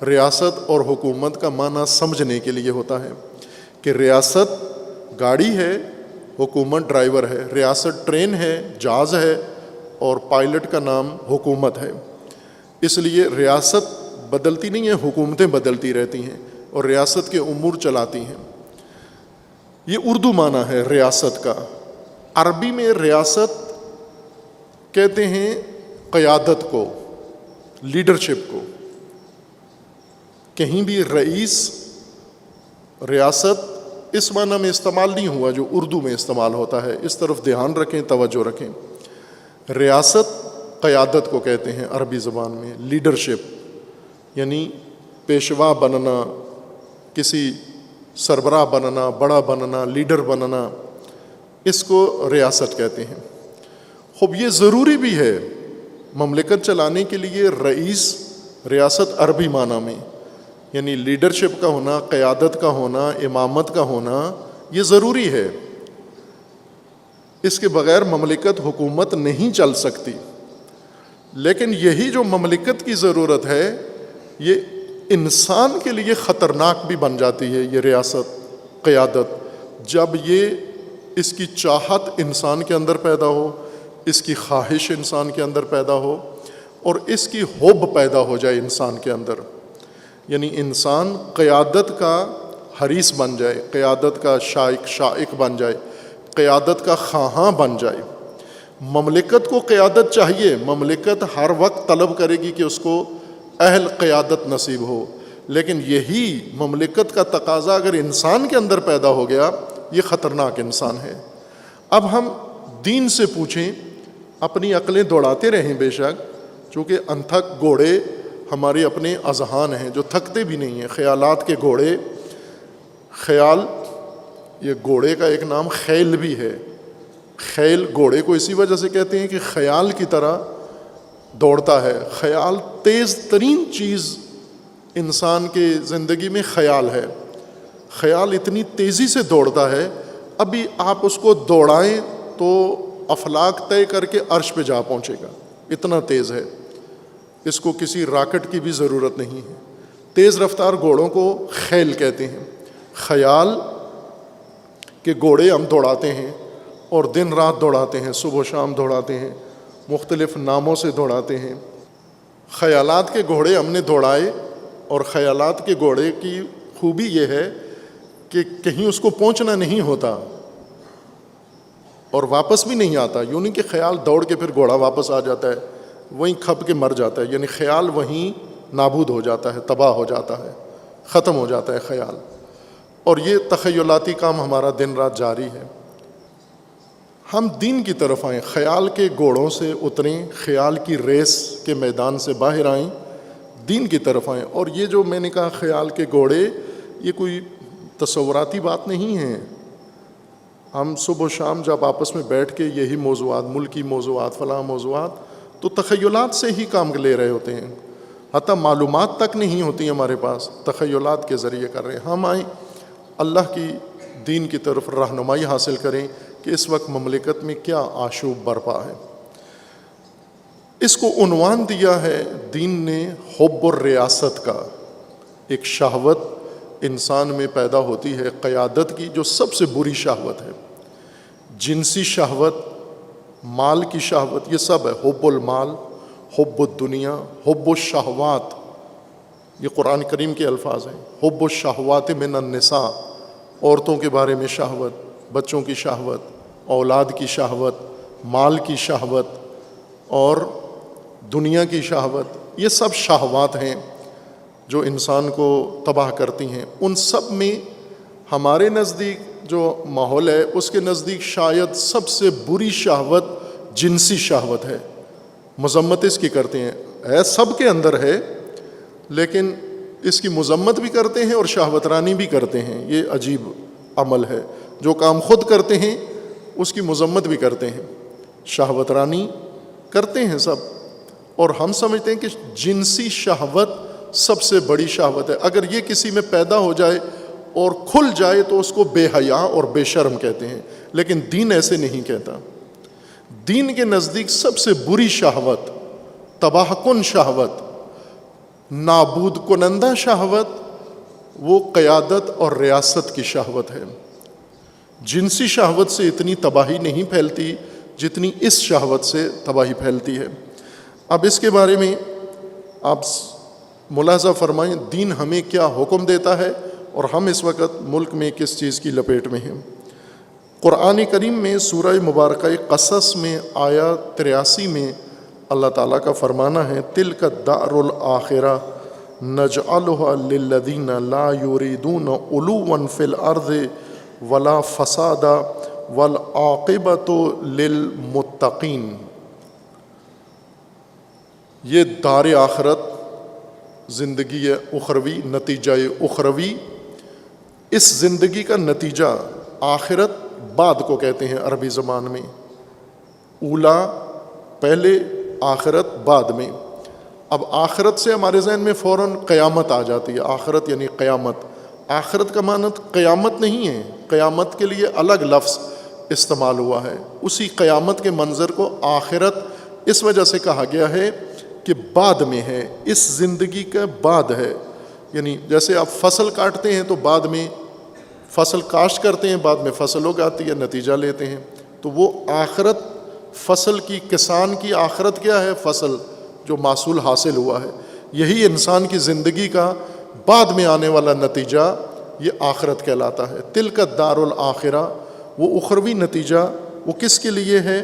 ریاست اور حکومت کا معنی سمجھنے کے لیے ہوتا ہے کہ ریاست گاڑی ہے، حکومت ڈرائیور ہے، ریاست ٹرین ہے، جہاز ہے، اور پائلٹ کا نام حکومت ہے۔ اس لیے ریاست بدلتی نہیں ہے، حکومتیں بدلتی رہتی ہیں اور ریاست کے امور چلاتی ہیں۔ یہ اردو معنی ہے ریاست کا۔ عربی میں ریاست کہتے ہیں قیادت کو، لیڈرشپ کو۔ کہیں بھی رئیس، ریاست اس معنی میں استعمال نہیں ہوا جو اردو میں استعمال ہوتا ہے، اس طرف دھیان رکھیں، توجہ رکھیں۔ ریاست قیادت کو کہتے ہیں عربی زبان میں، لیڈرشپ یعنی پیشوا بننا، کسی سربراہ بننا، بڑا بننا، لیڈر بننا، اس کو ریاست کہتے ہیں۔ خوب، یہ ضروری بھی ہے مملکت چلانے کے لیے رئیس، ریاست عربی معنی میں، یعنی لیڈرشپ کا ہونا، قیادت کا ہونا، امامت کا ہونا، یہ ضروری ہے۔ اس کے بغیر مملکت، حکومت نہیں چل سکتی۔ لیکن یہی جو مملکت کی ضرورت ہے، یہ انسان کے لیے خطرناک بھی بن جاتی ہے۔ یہ ریاست، قیادت، جب یہ اس کی چاہت انسان کے اندر پیدا ہو، اس کی خواہش انسان کے اندر پیدا ہو، اور اس کی حب پیدا ہو جائے انسان کے اندر، یعنی انسان قیادت کا حریص بن جائے، قیادت کا شائق بن جائے، قیادت کا خواہاں بن جائے۔ مملکت کو قیادت چاہیے، مملکت ہر وقت طلب کرے گی کہ اس کو اہل قیادت نصیب ہو، لیکن یہی مملکت کا تقاضا اگر انسان کے اندر پیدا ہو گیا، یہ خطرناک انسان ہے۔ اب ہم دین سے پوچھیں، اپنی عقلیں دوڑاتے رہیں بے شک، چونکہ انتھک گھوڑے ہمارے اپنے اذہان ہیں جو تھکتے بھی نہیں ہیں، خیالات کے گھوڑے، خیال یہ گھوڑے کا ایک نام خیل بھی ہے. خیل گھوڑے کو اسی وجہ سے کہتے ہیں کہ خیال کی طرح دوڑتا ہے. خیال تیز ترین چیز انسان کے زندگی میں خیال ہے. خیال اتنی تیزی سے دوڑتا ہے، ابھی آپ اس کو دوڑائیں تو افلاک طے کر کے عرش پہ جا پہنچے گا، اتنا تیز ہے. اس کو کسی راکٹ کی بھی ضرورت نہیں ہے. تیز رفتار گھوڑوں کو خیل کہتے ہیں. خیال کے گھوڑے ہم دوڑاتے ہیں اور دن رات دوڑاتے ہیں، صبح و شام دوڑاتے ہیں، مختلف ناموں سے دوڑاتے ہیں. خیالات کے گھوڑے ہم نے دوڑائے، اور خیالات کے گھوڑے کی خوبی یہ ہے کہ کہیں اس کو پہنچنا نہیں ہوتا اور واپس بھی نہیں آتا. یوں نہیں کہ خیال دوڑ کے پھر گھوڑا واپس آ جاتا ہے، وہیں کھپ کے مر جاتا ہے. یعنی خیال وہیں نابود ہو جاتا ہے، تباہ ہو جاتا ہے، ختم ہو جاتا ہے خیال. اور یہ تخیلاتی کام ہمارا دن رات جاری ہے. ہم دین کی طرف آئیں، خیال کے گھوڑوں سے اتریں، خیال کی ریس کے میدان سے باہر آئیں، دین کی طرف آئیں. اور یہ جو میں نے کہا خیال کے گھوڑے، یہ کوئی تصوراتی بات نہیں ہے. ہم صبح و شام جب آپس میں بیٹھ کے یہی موضوعات، ملکی موضوعات، فلاں موضوعات، تو تخیلات سے ہی کام لے رہے ہوتے ہیں. حتیٰ معلومات تک نہیں ہوتی ہمارے پاس، تخیلات کے ذریعے کر رہے ہیں. ہم آئیں اللہ کی دین کی طرف رہنمائی حاصل کریں کہ اس وقت مملکت میں کیا آشوب برپا ہے. اس کو عنوان دیا ہے دین نے حب الریاست کا. ایک شہوت انسان میں پیدا ہوتی ہے قیادت کی، جو سب سے بری شہوت ہے. جنسی شہوت، مال کی شہوت، یہ سب ہے. حب المال، حب الدنیا، حب الشہوات، یہ قرآن کریم کے الفاظ ہیں. حب الشہوات من النساء، عورتوں کے بارے میں شہوت، بچوں کی شہوت، اولاد کی شہوت، مال کی شہوت اور دنیا کی شہوت. یہ سب شہوات ہیں جو انسان کو تباہ کرتی ہیں. ان سب میں ہمارے نزدیک جو ماحول ہے، اس کے نزدیک شاید سب سے بری شہوت جنسی شہوت ہے. مذمت اس کی کرتے ہیں، ہے سب کے اندر ہے، لیکن اس کی مذمت بھی کرتے ہیں اور شہوت رانی بھی کرتے ہیں. یہ عجیب عمل ہے. جو کام خود کرتے ہیں اس کی مذمت بھی کرتے ہیں، شہوت رانی کرتے ہیں سب. اور ہم سمجھتے ہیں کہ جنسی شہوت سب سے بڑی شہوت ہے. اگر یہ کسی میں پیدا ہو جائے اور کھل جائے تو اس کو بے حیا اور بے شرم کہتے ہیں. لیکن دین ایسے نہیں کہتا. دین کے نزدیک سب سے بری شہوت، تباہ کن شہوت، نابود کنندہ شہوت، وہ قیادت اور ریاست کی شہوت ہے. جنسی شہوت سے اتنی تباہی نہیں پھیلتی جتنی اس شہوت سے تباہی پھیلتی ہے. اب اس کے بارے میں آپ ملاحظہ فرمائیں دین ہمیں کیا حکم دیتا ہے اور ہم اس وقت ملک میں کس چیز کی لپیٹ میں ہیں. قرآن کریم میں سورہ مبارکہ قصص میں آیت 83 میں اللہ تعالیٰ کا فرمانا ہے تلک الدار الآخرہ نجعلها للذین لا یریدون علوا فی الارض ولا فسادا والعاقبۃ للمتقین. یہ دار آخرت، زندگی اخروی، نتیجہ اخروی. اس زندگی کا نتیجہ آخرت بعد کو کہتے ہیں عربی زبان میں. اولا پہلے، آخرت بعد میں. اب آخرت سے ہمارے ذہن میں فوراً قیامت آ جاتی ہے. آخرت یعنی قیامت. آخرت کا معنی قیامت نہیں ہے، قیامت کے لیے الگ لفظ استعمال ہوا ہے. اسی قیامت کے منظر کو آخرت اس وجہ سے کہا گیا ہے کہ بعد میں ہے، اس زندگی کا بعد ہے. یعنی جیسے آپ فصل کاٹتے ہیں تو بعد میں فصل کاشت کرتے ہیں، بعد میں فصل اگاتی ہے، نتیجہ لیتے ہیں. تو وہ آخرت، فصل کی، کسان کی آخرت کیا ہے؟ فصل، جو محصول حاصل ہوا ہے. یہی انسان کی زندگی کا بعد میں آنے والا نتیجہ یہ آخرت کہلاتا ہے. تلک الدار الآخرہ، وہ اخروی نتیجہ، وہ کس کے لیے ہے؟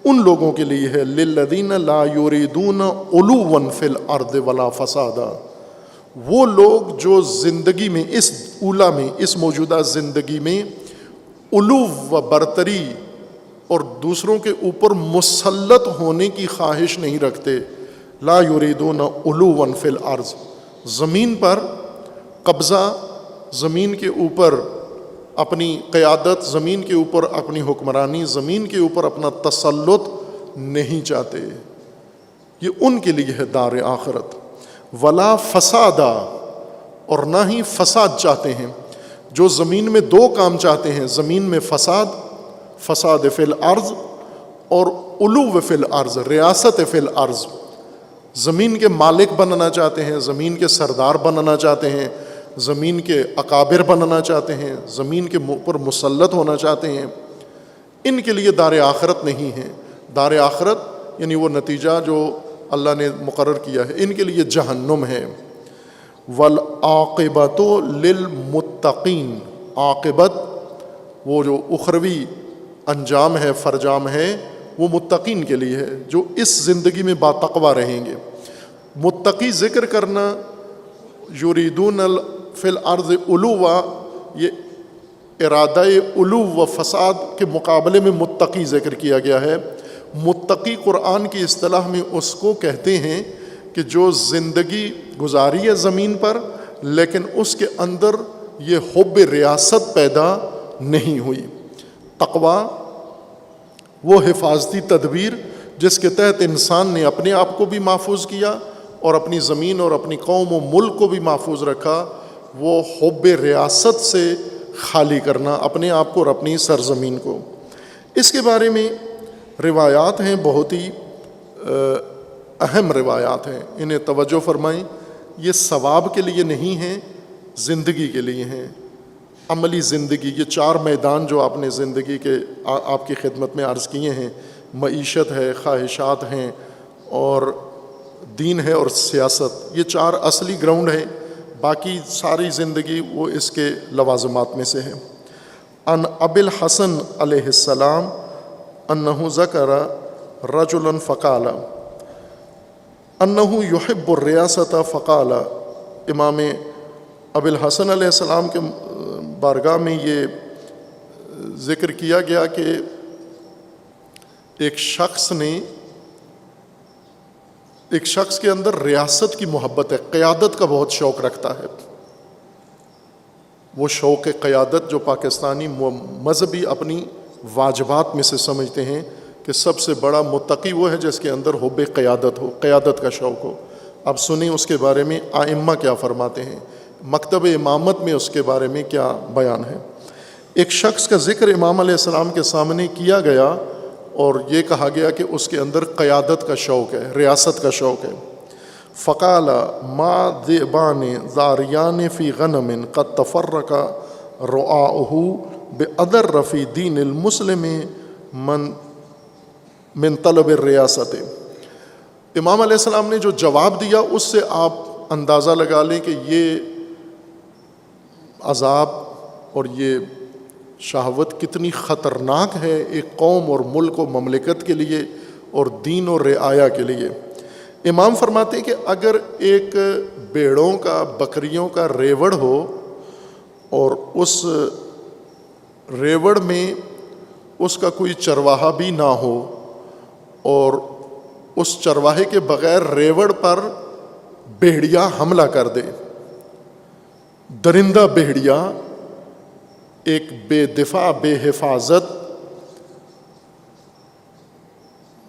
ان لوگوں کے لیے ہے للذین لا یریدون علوا فی الارض ولا فسادا. وہ لوگ جو زندگی میں، اس اولا میں، اس موجودہ زندگی میں علو و برتری اور دوسروں کے اوپر مسلط ہونے کی خواہش نہیں رکھتے. لا یریدون علوا فی الارض، زمین پر قبضہ، زمین کے اوپر اپنی قیادت، زمین کے اوپر اپنی حکمرانی، زمین کے اوپر اپنا تسلط نہیں چاہتے. یہ ان کے لیے ہے دار آخرت. ولا فسادا، اور نہ ہی فساد چاہتے ہیں. جو زمین میں دو کام چاہتے ہیں، زمین میں فساد فی الارض اور علو فی الارض، ریاست فی الارض. زمین کے مالک بننا چاہتے ہیں، زمین کے سردار بننا چاہتے ہیں، زمین کے اکابر بننا چاہتے ہیں، زمین کے اوپر مسلط ہونا چاہتے ہیں. ان کے لیے دار آخرت نہیں ہے. دار آخرت یعنی وہ نتیجہ جو اللہ نے مقرر کیا ہے، ان کے لیے جہنم ہے. والعاقبۃ للمتقین، عاقبت وہ جو اخروی انجام ہے، فرجام ہے، وہ متقین کے لیے ہے جو اس زندگی میں باتقویٰ رہیں گے. متقی ذکر کرنا، یریدون فی الارض علوا، یہ ارادہ علو و فساد کے مقابلے میں متقی ذکر کیا گیا ہے. متقی قرآن کی اصطلاح میں اس کو کہتے ہیں کہ جو زندگی گزاری ہے زمین پر، لیکن اس کے اندر یہ حب ریاست پیدا نہیں ہوئی. تقویٰ وہ حفاظتی تدبیر جس کے تحت انسان نے اپنے آپ کو بھی محفوظ کیا اور اپنی زمین اور اپنی قوم و ملک کو بھی محفوظ رکھا. وہ حب ریاست سے خالی کرنا اپنے آپ کو اور اپنی سرزمین کو. اس کے بارے میں روایات ہیں، بہت ہی اہم روایات ہیں، انہیں توجہ فرمائیں. یہ ثواب کے لیے نہیں ہیں، زندگی کے لیے ہیں، عملی زندگی. یہ چار میدان جو آپ نے زندگی کے آپ کی خدمت میں عرض کیے ہیں، معیشت ہے، خواہشات ہیں، اور دین ہے، اور سیاست. یہ چار اصلی گراؤنڈ ہیں. باقی ساری زندگی وہ اس کے لوازمات میں سے ہے. ان ابی الحسن علیہ السلام انہ ذکر رجلا فقال انہ یحب الریاست فقال. امام ابی الحسن علیہ السلام کے بارگاہ میں یہ ذکر کیا گیا کہ ایک شخص کے اندر ریاست کی محبت ہے، قیادت کا بہت شوق رکھتا ہے. وہ شوق قیادت جو پاکستانی مذہبی اپنی واجبات میں سے سمجھتے ہیں کہ سب سے بڑا متقی وہ ہے جس کے اندر حب قیادت ہو، قیادت کا شوق ہو. اب سنیں اس کے بارے میں ائمہ کیا فرماتے ہیں، مکتب امامت میں اس کے بارے میں کیا بیان ہے. ایک شخص کا ذکر امام علیہ السلام کے سامنے کیا گیا اور یہ کہا گیا کہ اس کے اندر قیادت کا شوق ہے، ریاست کا شوق ہے. فقال ما ذئبان ذاریان فی غنم قد تفرق رعاؤہ بأضر فی دین المسلم من طلب الریاست. امام علیہ السلام نے جو جواب دیا اس سے آپ اندازہ لگا لیں کہ یہ عذاب اور یہ شہوت کتنی خطرناک ہے ایک قوم اور ملک و مملکت کے لیے اور دین و رعایا کے لیے. امام فرماتے ہیں کہ اگر ایک بیڑوں کا، بکریوں کا ریوڑ ہو اور اس ریوڑ میں اس کا کوئی چرواہا بھی نہ ہو اور اس چرواہے کے بغیر ریوڑ پر بھیڑیا حملہ کر دے، درندہ بھیڑیا ایک بے دفاع بے حفاظت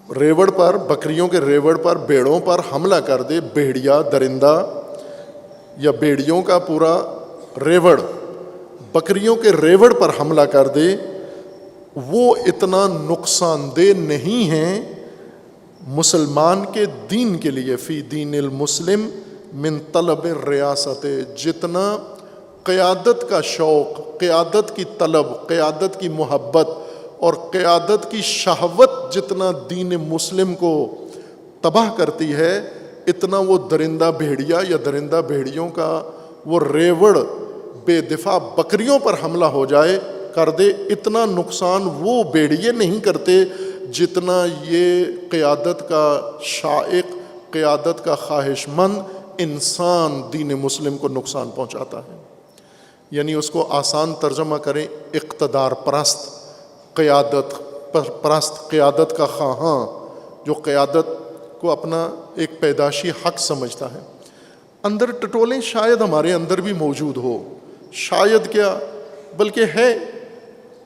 ریوڑ پر، بکریوں کے ریوڑ پر، بیڑوں پر حملہ کر دے، بھیڑیا درندہ یا بیڑیوں کا پورا ریوڑ بکریوں کے ریوڑ پر حملہ کر دے، وہ اتنا نقصان دہ نہیں ہیں مسلمان کے دین کے لیے، فی دین المسلم من طلب الریاست، جتنا قیادت کا شوق، قیادت کی طلب، قیادت کی محبت اور قیادت کی شہوت جتنا دین مسلم کو تباہ کرتی ہے، اتنا وہ درندہ بھیڑیا یا درندہ بھیڑیوں کا وہ ریوڑ بے دفاع بکریوں پر حملہ ہو جائے کر دے، اتنا نقصان وہ بھیڑیے نہیں کرتے جتنا یہ قیادت کا شائق، قیادت کا خواہش مند انسان دین مسلم کو نقصان پہنچاتا ہے. یعنی اس کو آسان ترجمہ کریں، اقتدار پرست، قیادت پرست، قیادت کا خواہاں، جو قیادت کو اپنا ایک پیدائشی حق سمجھتا ہے. اندر ٹٹولیں شاید ہمارے اندر بھی موجود ہو، شاید کیا بلکہ ہے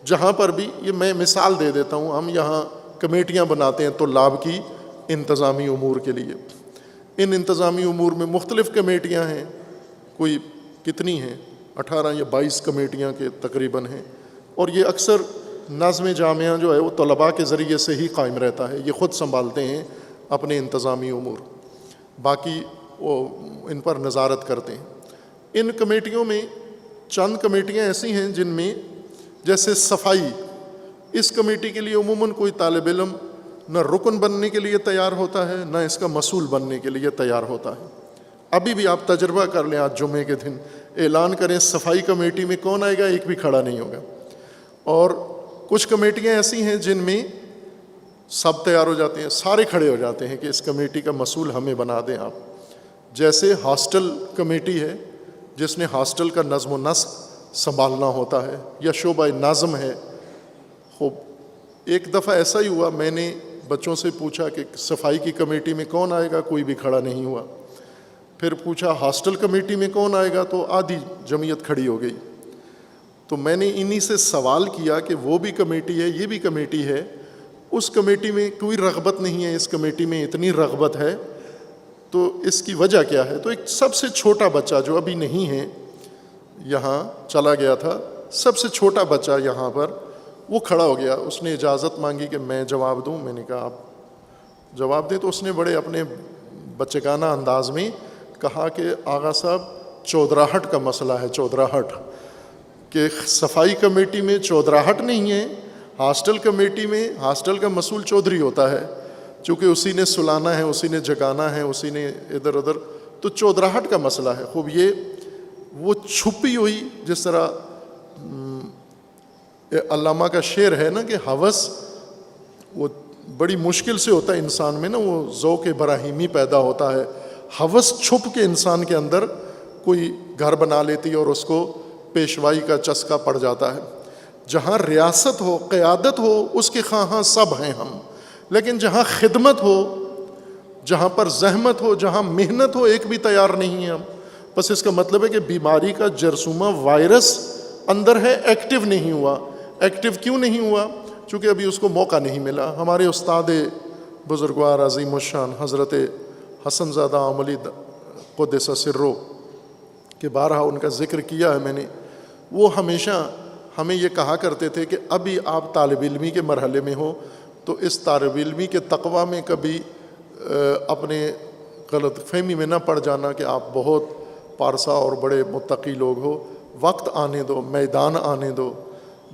جہاں پر بھی، یہ میں مثال دے دیتا ہوں، ہم یہاں کمیٹیاں بناتے ہیں طلاب کی انتظامی امور کے لیے. ان انتظامی امور میں مختلف کمیٹیاں ہیں، کوئی کتنی ہیں 18 یا 22 کمیٹیاں کے تقریباً ہیں، اور یہ اکثر نظم جامعہ جو ہے وہ طلباء کے ذریعے سے ہی قائم رہتا ہے. یہ خود سنبھالتے ہیں اپنے انتظامی امور، باقی وہ ان پر نظارت کرتے ہیں. ان کمیٹیوں میں چند کمیٹیاں ایسی ہیں جن میں جیسے صفائی، اس کمیٹی کے لیے عموماً کوئی طالب علم نہ رکن بننے کے لیے تیار ہوتا ہے نہ اس کا مسئول بننے کے لیے تیار ہوتا ہے. ابھی بھی آپ تجربہ کر لیں، آج جمعے کے دن اعلان کریں صفائی کمیٹی میں کون آئے گا، ایک بھی کھڑا نہیں ہوگا. اور کچھ کمیٹیاں ایسی ہیں جن میں سب تیار ہو جاتے ہیں، سارے کھڑے ہو جاتے ہیں کہ اس کمیٹی کا مسئول ہمیں بنا دیں آپ. جیسے ہاسٹل کمیٹی ہے جس نے ہاسٹل کا نظم و نسق سنبھالنا ہوتا ہے، یا شعبہ نظم ہے. خوب ایک دفعہ ایسا ہی ہوا، میں نے بچوں سے پوچھا کہ صفائی کی کمیٹی میں کون آئے گا، کوئی بھی کھڑا نہیں ہوا. پھر پوچھا ہاسٹل کمیٹی میں کون آئے گا، تو آدھی جمعیت کھڑی ہو گئی. تو میں نے انہی سے سوال کیا کہ وہ بھی کمیٹی ہے، یہ بھی کمیٹی ہے، اس کمیٹی میں کوئی رغبت نہیں ہے، اس کمیٹی میں اتنی رغبت ہے، تو اس کی وجہ کیا ہے؟ تو ایک سب سے چھوٹا بچہ جو ابھی نہیں ہے، یہاں چلا گیا تھا، سب سے چھوٹا بچہ یہاں پر، وہ کھڑا ہو گیا. اس نے اجازت مانگی کہ میں جواب دوں. میں نے کہا آپ جواب دیں. تو اس نے بڑے اپنے بچگانہ انداز میں کہا کہ آغا صاحب چودراہٹ کا مسئلہ ہے، چودراہٹ، کہ صفائی کمیٹی میں چودراہٹ نہیں ہے، ہاسٹل کمیٹی میں ہاسٹل کا مسئول چودھری ہوتا ہے، چونکہ اسی نے سلانا ہے، اسی نے جگانا ہے، اسی نے ادھر ادھر، تو چودراہٹ کا مسئلہ ہے. خوب یہ وہ چھپی ہوئی، جس طرح علامہ کا شعر ہے نا کہ ہوس وہ بڑی مشکل سے ہوتا ہے انسان میں نا، وہ ذوق ابراہیمی پیدا ہوتا ہے. ہوس چھپ کے انسان کے اندر کوئی گھر بنا لیتی ہے اور اس کو پیشوائی کا چسکا پڑ جاتا ہے. جہاں ریاست ہو، قیادت ہو، اس کے خواہاں سب ہیں ہم، لیکن جہاں خدمت ہو، جہاں پر زحمت ہو، جہاں محنت ہو، ایک بھی تیار نہیں ہے ہم. بس اس کا مطلب ہے کہ بیماری کا جرثومہ وائرس اندر ہے، ایکٹیو نہیں ہوا. ایکٹیو کیوں نہیں ہوا؟ چونکہ ابھی اس کو موقع نہیں ملا. ہمارے استاد بزرگوار عظیم الشان حضرت حسن زادہ عملی قدس سرو کہ بارہا ان کا ذکر کیا ہے میں نے، وہ ہمیشہ ہمیں یہ کہا کرتے تھے کہ ابھی آپ طالب علمی کے مرحلے میں ہو تو اس طالب علمی کے تقویٰ میں کبھی اپنے غلط فہمی میں نہ پڑ جانا کہ آپ بہت پارسا اور بڑے متقی لوگ ہو. وقت آنے دو، میدان آنے دو.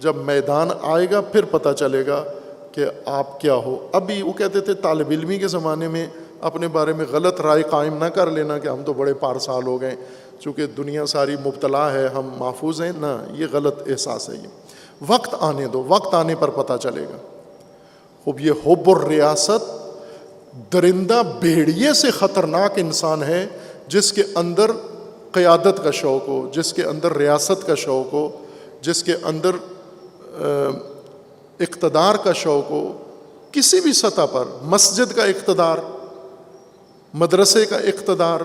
جب میدان آئے گا پھر پتہ چلے گا کہ آپ کیا ہو. ابھی وہ کہتے تھے طالب علمی کے زمانے میں اپنے بارے میں غلط رائے قائم نہ کر لینا کہ ہم تو بڑے پارسا لوگ ہیں، چونکہ دنیا ساری مبتلا ہے، ہم محفوظ ہیں. نہ، یہ غلط احساس ہے. یہ وقت آنے دو، وقت آنے پر پتہ چلے گا. خوب یہ حب الریاست درندہ بھیڑیے سے خطرناک انسان ہے جس کے اندر قیادت کا شوق ہو، جس کے اندر ریاست کا شوق ہو، جس کے اندر اقتدار کا شوق ہو، کسی بھی سطح پر، مسجد کا اقتدار، مدرسے کا اقتدار،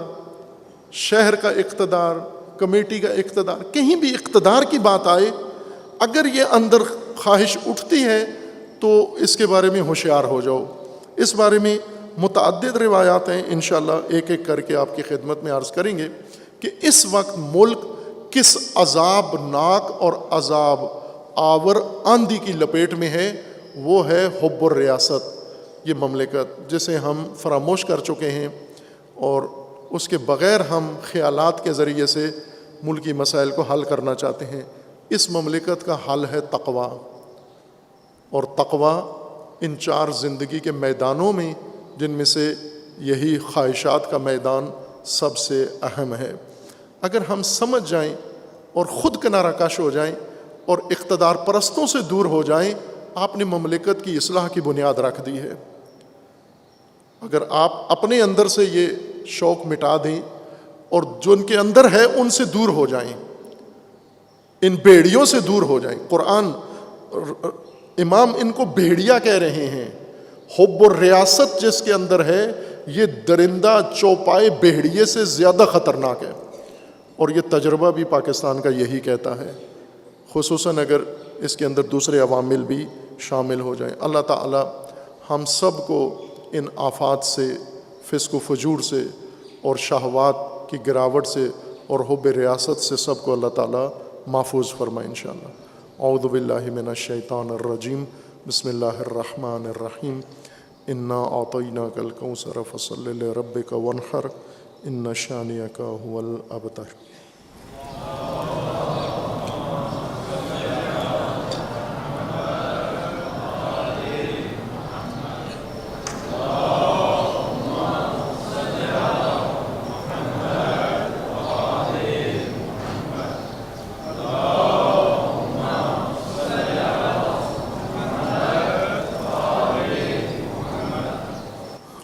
شہر کا اقتدار، کمیٹی کا اقتدار، کہیں بھی اقتدار کی بات آئے، اگر یہ اندر خواہش اٹھتی ہے تو اس کے بارے میں ہوشیار ہو جاؤ. اس بارے میں متعدد روایات ہیں، انشاءاللہ ایک ایک کر کے آپ کی خدمت میں عرض کریں گے کہ اس وقت ملک کس عذاب ناک اور عذاب آور آندھی کی لپیٹ میں ہے. وہ ہے حب الریاست. یہ مملکت جسے ہم فراموش کر چکے ہیں اور اس کے بغیر ہم خیالات کے ذریعے سے ملکی مسائل کو حل کرنا چاہتے ہیں. اس مملکت کا حل ہے تقویٰ، اور تقویٰ ان 4 زندگی کے میدانوں میں، جن میں سے یہی خواہشات کا میدان سب سے اہم ہے. اگر ہم سمجھ جائیں اور خود کنارہ کش ہو جائیں اور اقتدار پرستوں سے دور ہو جائیں، آپ نے مملکت کی اصلاح کی بنیاد رکھ دی ہے. اگر آپ اپنے اندر سے یہ شوق مٹا دیں اور جو ان کے اندر ہے ان سے دور ہو جائیں، ان بھیڑیوں سے دور ہو جائیں. قرآن امام ان کو بھیڑیا کہہ رہے ہیں. حب الریاست جس کے اندر ہے، یہ درندہ چوپائے بھیڑیے سے زیادہ خطرناک ہے. اور یہ تجربہ بھی پاکستان کا یہی کہتا ہے، خصوصاً اگر اس کے اندر دوسرے عوامل بھی شامل ہو جائیں۔ اللہ تعالی ہم سب کو ان آفات سے، فسق و فجور سے اور شہوات کی گراوٹ سے اور حب ریاست سے سب کو اللہ تعالی محفوظ فرمائے انشاءاللہ۔ اعوذ باللہ من الشیطان الرجیم، بسم اللہ الرحمن الرحیم۔ انا اعطیناک الکوثر فصل لربک وانحر ان شانئک هو الابتر۔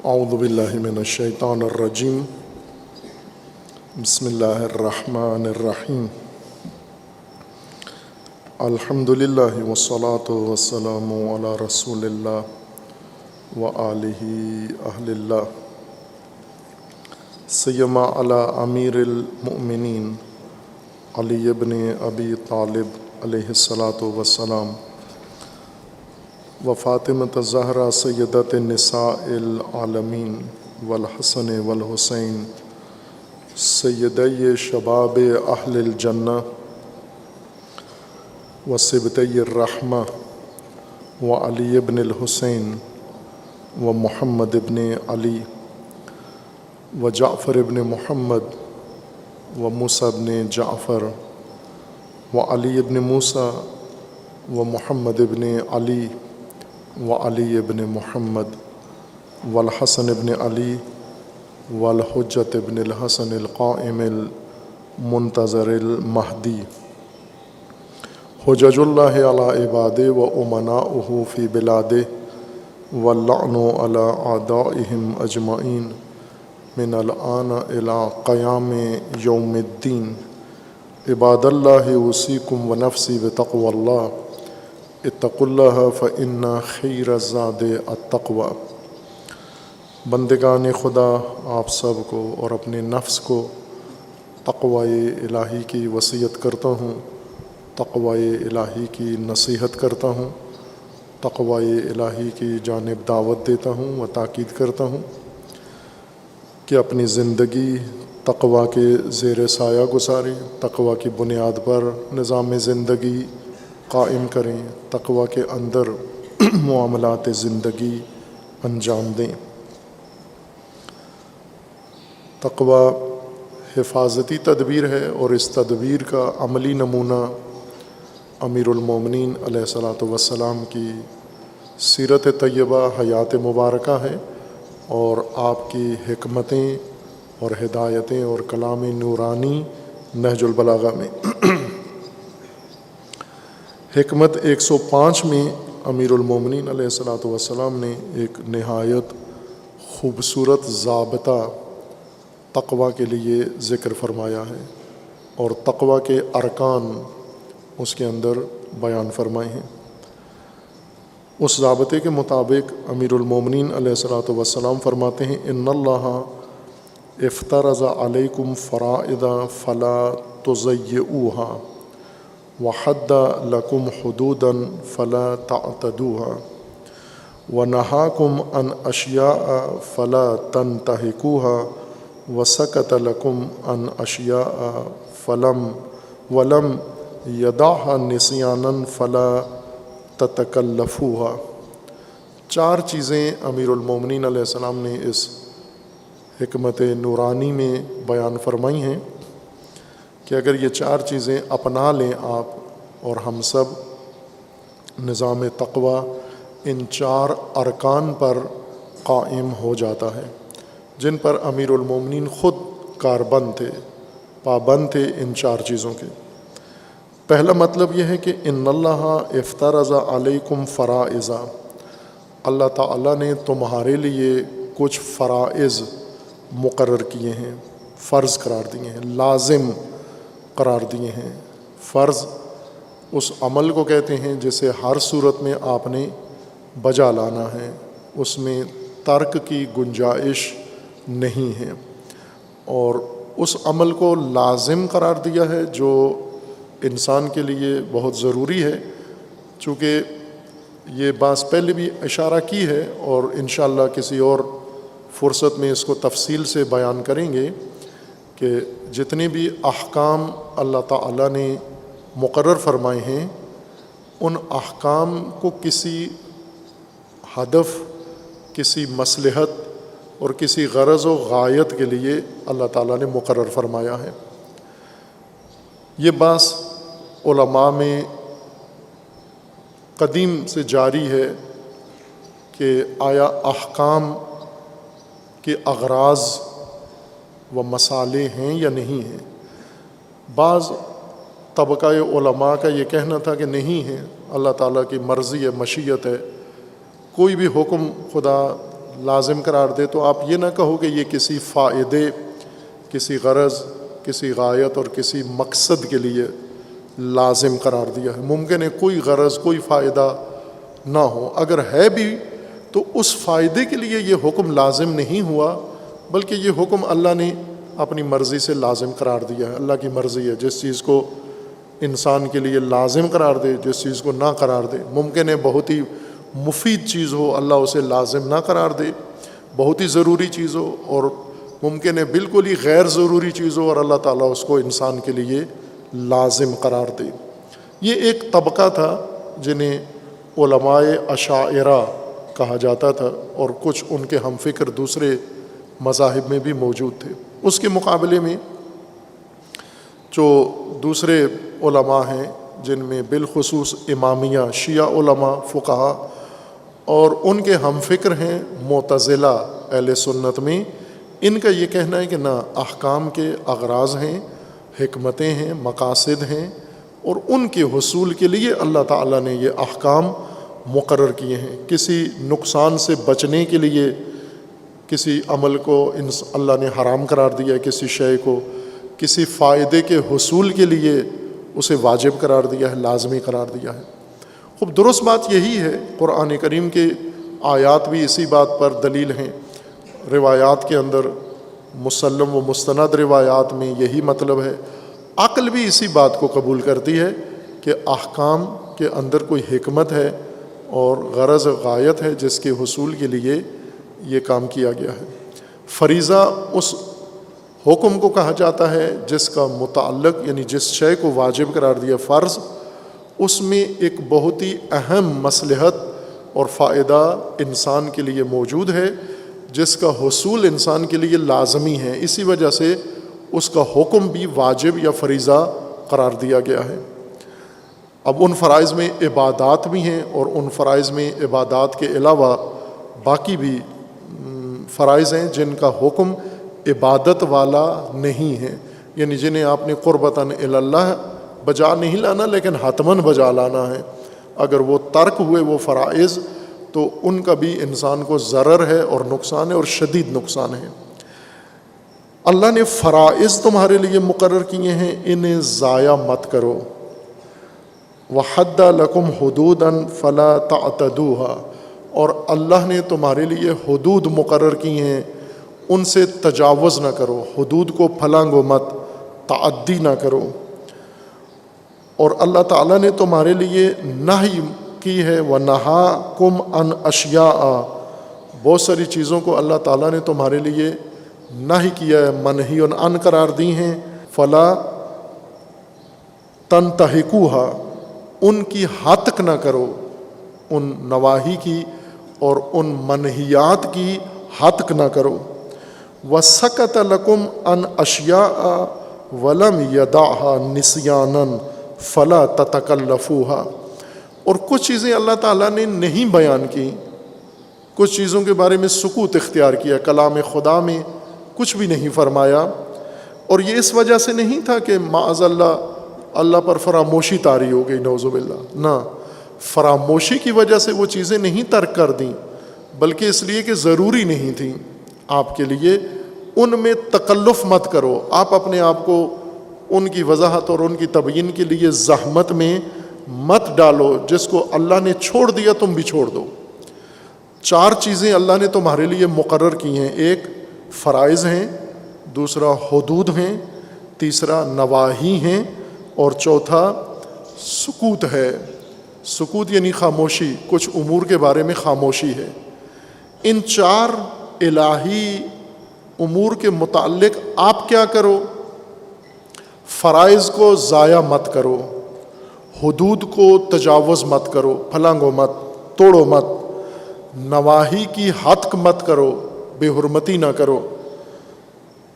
اعوذ باللہ من الشیطان الرجیم، بسم اللہ الرحمن الرحیم۔ الحمد للہ والصلاة والسلام علی رسول اللہ وآلہ اہل اللہ، سیما علی امیر المؤمنین علی ابن ابی طالب علیہ الصلاۃ والسلام و فاطمۃ الزہرا سیدۃ النساء العالمین والحسن والحسین سیدی شباب اہل الجنہ و سبطی الرحمہ و علی ابن الحسین و محمد ابن علی و جعفر ابن محمد و موسیٰ ابن جعفر و علی ابن موسیٰ و محمد ابن علی و علی ابن محمد والحسن ابن علی والحجت ابن الحسن القائم المنتظر المہدی، حجج اللہ علی عبادہ و امناؤہ فی بلادہ واللعن علی اعدائہم اجمعین من الآن الی قیام یوم الدین۔ عباد اللہ اوصیکم ونفسی بتقوی اللہ، اتقوا اللہ فإن خیر الزاد التقوی۔ بندگان خدا، آپ سب کو اور اپنے نفس کو تقوی الہی کی وصیت کرتا ہوں، تقوی الہی کی نصیحت کرتا ہوں، تقوی الہی کی جانب دعوت دیتا ہوں و تاکید کرتا ہوں کہ اپنی زندگی تقوی کے زیر سایہ گزاریں، تقوی کی بنیاد پر نظام زندگی قائم کریں، تقوی کے اندر معاملات زندگی انجام دیں۔ تقوی حفاظتی تدبیر ہے اور اس تدبیر کا عملی نمونہ امیر المومنین علیہ الصلاۃ والسلام کی سیرت طیبہ، حیات مبارکہ ہے، اور آپ کی حکمتیں اور ہدایتیں اور کلام نورانی نہج البلاغہ میں۔ حکمت 105 میں امیر المومنین علیہ الصلاۃ والسلام نے ایک نہایت خوبصورت ضابطہ تقوی کے لیے ذکر فرمایا ہے، اور تقوی کے ارکان اس کے اندر بیان فرمائے ہیں۔ اس ضابطے کے مطابق امیر المومنین علیہ الصلاۃ والسلام فرماتے ہیں، ان اللہ افترض علیکم فرائض فلا تضیعوها وحد لکم حدودا فلا تعتدوها ونہاکم عن اشیاء فلا تنتہکوها وسکت لکم عن اشیاء ولم یدعها نسیانا فلا تتکلفوها۔ 4 چیزیں امیر المومنین علیہ السلام نے اس حکمت نورانی میں بیان فرمائی ہیں کہ اگر یہ 4 چیزیں اپنا لیں آپ اور ہم سب، نظام تقوی ان 4 ارکان پر قائم ہو جاتا ہے جن پر امیر المومنین خود کاربند تھے، پابند تھے ان 4 چیزوں کے۔ پہلا مطلب یہ ہے کہ ان اللہ افترض علیکم فرائض، اللہ تعالیٰ نے تمہارے لیے کچھ فرائض مقرر کیے ہیں، فرض قرار دیے ہیں، لازم قرار دیے ہیں۔ فرض اس عمل کو کہتے ہیں جسے ہر صورت میں آپ نے بجا لانا ہے، اس میں ترک کی گنجائش نہیں ہے، اور اس عمل کو لازم قرار دیا ہے جو انسان کے لیے بہت ضروری ہے. چونکہ یہ بات پہلے بھی اشارہ کی ہے اور انشاءاللہ کسی اور فرصت میں اس کو تفصیل سے بیان کریں گے کہ جتنے بھی احکام اللہ تعالیٰ نے مقرر فرمائے ہیں ان احکام کو کسی ہدف، کسی مصلحت اور کسی غرض و غایت کے لیے اللہ تعالیٰ نے مقرر فرمایا ہے. یہ بات علماء میں قدیم سے جاری ہے کہ آیا احکام کے اغراض و مصالح ہیں یا نہیں ہیں. بعض طبقہ علماء کا یہ کہنا تھا کہ نہیں ہے، اللہ تعالیٰ کی مرضی ہے، مشیت ہے. کوئی بھی حکم خدا لازم قرار دے تو آپ یہ نہ کہو کہ یہ کسی فائدے، کسی غرض، کسی غایت اور کسی مقصد کے لیے لازم قرار دیا ہے. ممکن ہے کوئی غرض، کوئی فائدہ نہ ہو، اگر ہے بھی تو اس فائدے کے لیے یہ حکم لازم نہیں ہوا، بلکہ یہ حکم اللہ نے اپنی مرضی سے لازم قرار دیا ہے. اللہ کی مرضی ہے، جس چیز کو انسان کے لیے لازم قرار دے، جس چیز کو نہ قرار دے. ممکن ہے بہت ہی مفید چیز ہو، اللہ اسے لازم نہ قرار دے، بہت ہی ضروری چیز ہو، اور ممکن ہے بالکل ہی غیر ضروری چیز ہو اور اللہ تعالیٰ اس کو انسان کے لیے لازم قرار دے. یہ ایک طبقہ تھا جنہیں علماء اشاعرہ کہا جاتا تھا، اور کچھ ان کے ہم فکر دوسرے مذاہب میں بھی موجود تھے. اس کے مقابلے میں جو دوسرے علماء ہیں جن میں بالخصوص امامیہ، شیعہ علماء، فقہا، اور ان کے ہم فکر ہیں معتزلہ اہل سنت میں، ان کا یہ کہنا ہے کہ نہ، احکام کے اغراض ہیں، حکمتیں ہیں، مقاصد ہیں، اور ان کے حصول کے لیے اللہ تعالیٰ نے یہ احکام مقرر کیے ہیں. کسی نقصان سے بچنے کے لیے کسی عمل کو اللہ نے حرام قرار دیا ہے، کسی شے کو کسی فائدے کے حصول کے لیے اسے واجب قرار دیا ہے، لازمی قرار دیا ہے. خوب درست بات یہی ہے. قرآن کریم کے آیات بھی اسی بات پر دلیل ہیں. روایات کے اندر مسلم و مستند روایات میں یہی مطلب ہے. عقل بھی اسی بات کو قبول کرتی ہے کہ احکام کے اندر کوئی حکمت ہے اور غرض غایت ہے جس کے حصول کے لیے یہ کام کیا گیا ہے. فریضہ اس حکم کو کہا جاتا ہے جس کا متعلق، یعنی جس شے کو واجب قرار دیا فرض، اس میں ایک بہت ہی اہم مصلحت اور فائدہ انسان کے لیے موجود ہے جس کا حصول انسان کے لیے لازمی ہے. اسی وجہ سے اس کا حکم بھی واجب یا فریضہ قرار دیا گیا ہے. اب ان فرائض میں عبادات بھی ہیں، اور ان فرائض میں عبادات کے علاوہ باقی بھی فرائض ہیں جن کا حکم عبادت والا نہیں ہے، یعنی جنہیں آپ نے قربتاً اللہ بجا نہیں لانا لیکن حتماً بجا لانا ہے. اگر وہ ترک ہوئے وہ فرائض تو ان کا بھی انسان کو ضرر ہے اور نقصان ہے، اور شدید نقصان ہے. اللہ نے فرائض تمہارے لیے مقرر کیے ہیں، انہیں ضائع مت کرو. وَحَدَّ لَكُمْ حُدُودًا فَلَا تَعْتَدُوهَا، اور اللہ نے تمہارے لیے حدود مقرر کی ہیں، ان سے تجاوز نہ کرو. حدود کو پھلانگو مت، تعدی نہ کرو. اور اللہ تعالیٰ نے تمہارے لیے نہی کی ہے، وَنَهَاكُمْ عَنْ أَشْيَاءَ، بہت ساری چیزوں کو اللہ تعالیٰ نے تمہارے لیے نہی کیا ہے، منہی عن قرار دی ہیں. فَلَا تَنْتَهِكُوهَا، ان کی ہتک نہ کرو، ان نواہی کی اور ان منہیات کی ہتک نہ کرو. وَسَكَتَ لَكُمْ عَنْ أَشْيَاءَ وَلَمْ يَدَعْهَا نِسْيَانًا فَلَا تَتَكَلَّفُوهَا، اور کچھ چیزیں اللہ تعالیٰ نے نہیں بیان کی، کچھ چیزوں کے بارے میں سکوت اختیار کیا، کلام خدا میں کچھ بھی نہیں فرمایا. اور یہ اس وجہ سے نہیں تھا کہ معاذ اللہ پر فراموشی طاری ہو گئی، نعوذ باللہ، نہ، فراموشی کی وجہ سے وہ چیزیں نہیں ترک کر دیں، بلکہ اس لیے کہ ضروری نہیں تھیں آپ کے لیے. ان میں تکلف مت کرو، آپ اپنے آپ کو ان کی وضاحت اور ان کی تبیین کے لیے زحمت میں مت ڈالو. جس کو اللہ نے چھوڑ دیا تم بھی چھوڑ دو. 4 چیزیں اللہ نے تمہارے لیے مقرر کی ہیں. ایک فرائض ہیں، دوسرا حدود ہیں، تیسرا نواہی ہیں، اور چوتھا سکوت ہے۔ سکوت یعنی خاموشی، کچھ امور کے بارے میں خاموشی ہے۔ ان 4 الہی امور کے متعلق آپ کیا کرو؟ فرائض کو ضائع مت کرو، حدود کو تجاوز مت کرو، پھلانگو مت، توڑو مت، نواہی کی ہتک مت کرو، بے حرمتی نہ کرو،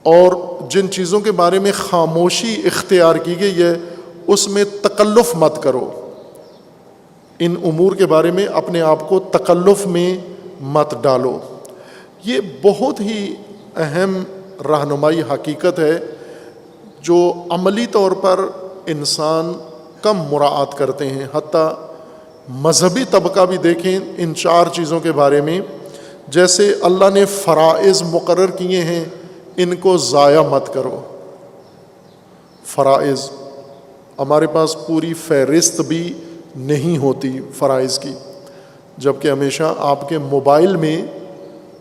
اور جن چیزوں کے بارے میں خاموشی اختیار کی گئی ہے اس میں تکلف مت کرو۔ ان امور کے بارے میں اپنے آپ کو تکلف میں مت ڈالو۔ یہ بہت ہی اہم رہنمائی حقیقت ہے جو عملی طور پر انسان کم مراعات کرتے ہیں۔ حتیٰ مذہبی طبقہ بھی دیکھیں ان 4 چیزوں کے بارے میں، جیسے اللہ نے فرائض مقرر کیے ہیں، ان کو ضائع مت کرو۔ فرائض، ہمارے پاس پوری فہرست بھی نہیں ہوتی فرائض کی، جبکہ ہمیشہ آپ کے موبائل میں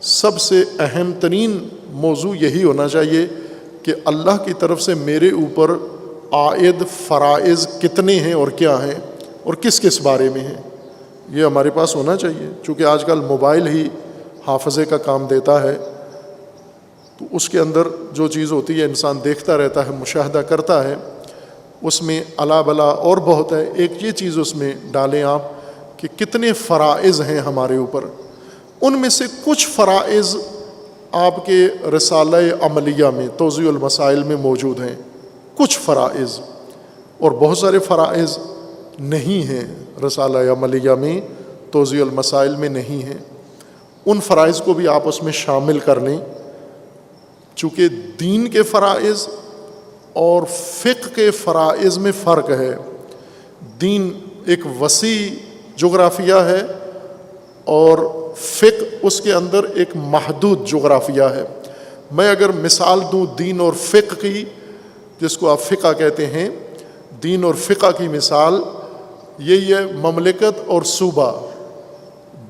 سب سے اہم ترین موضوع یہی ہونا چاہیے کہ اللہ کی طرف سے میرے اوپر عائد فرائض کتنے ہیں اور کیا ہیں اور کس کس بارے میں ہیں، یہ ہمارے پاس ہونا چاہیے۔ چونکہ آج کل موبائل ہی حافظے کا کام دیتا ہے، تو اس کے اندر جو چیز ہوتی ہے انسان دیکھتا رہتا ہے، مشاہدہ کرتا ہے، اس میں الا بلا اور بہت ہے۔ ایک یہ چیز اس میں ڈالیں آپ کہ کتنے فرائض ہیں ہمارے اوپر۔ ان میں سے کچھ فرائض آپ کے رسالہ عملیہ میں، توضیح المسائل میں موجود ہیں، کچھ فرائض، اور بہت سارے فرائض نہیں ہیں رسالہ عملیہ میں، توضیح المسائل میں نہیں ہیں۔ ان فرائض کو بھی آپ اس میں شامل کر لیں، چونکہ دین کے فرائض اور فقہ کے فرائض میں فرق ہے۔ دین ایک وسیع جغرافیہ ہے اور فقہ اس کے اندر ایک محدود جغرافیہ ہے۔ میں اگر مثال دوں دین اور فقہ کی، جس کو آپ فقہ کہتے ہیں، دین اور فقہ کی مثال یہی ہے مملکت اور صوبہ۔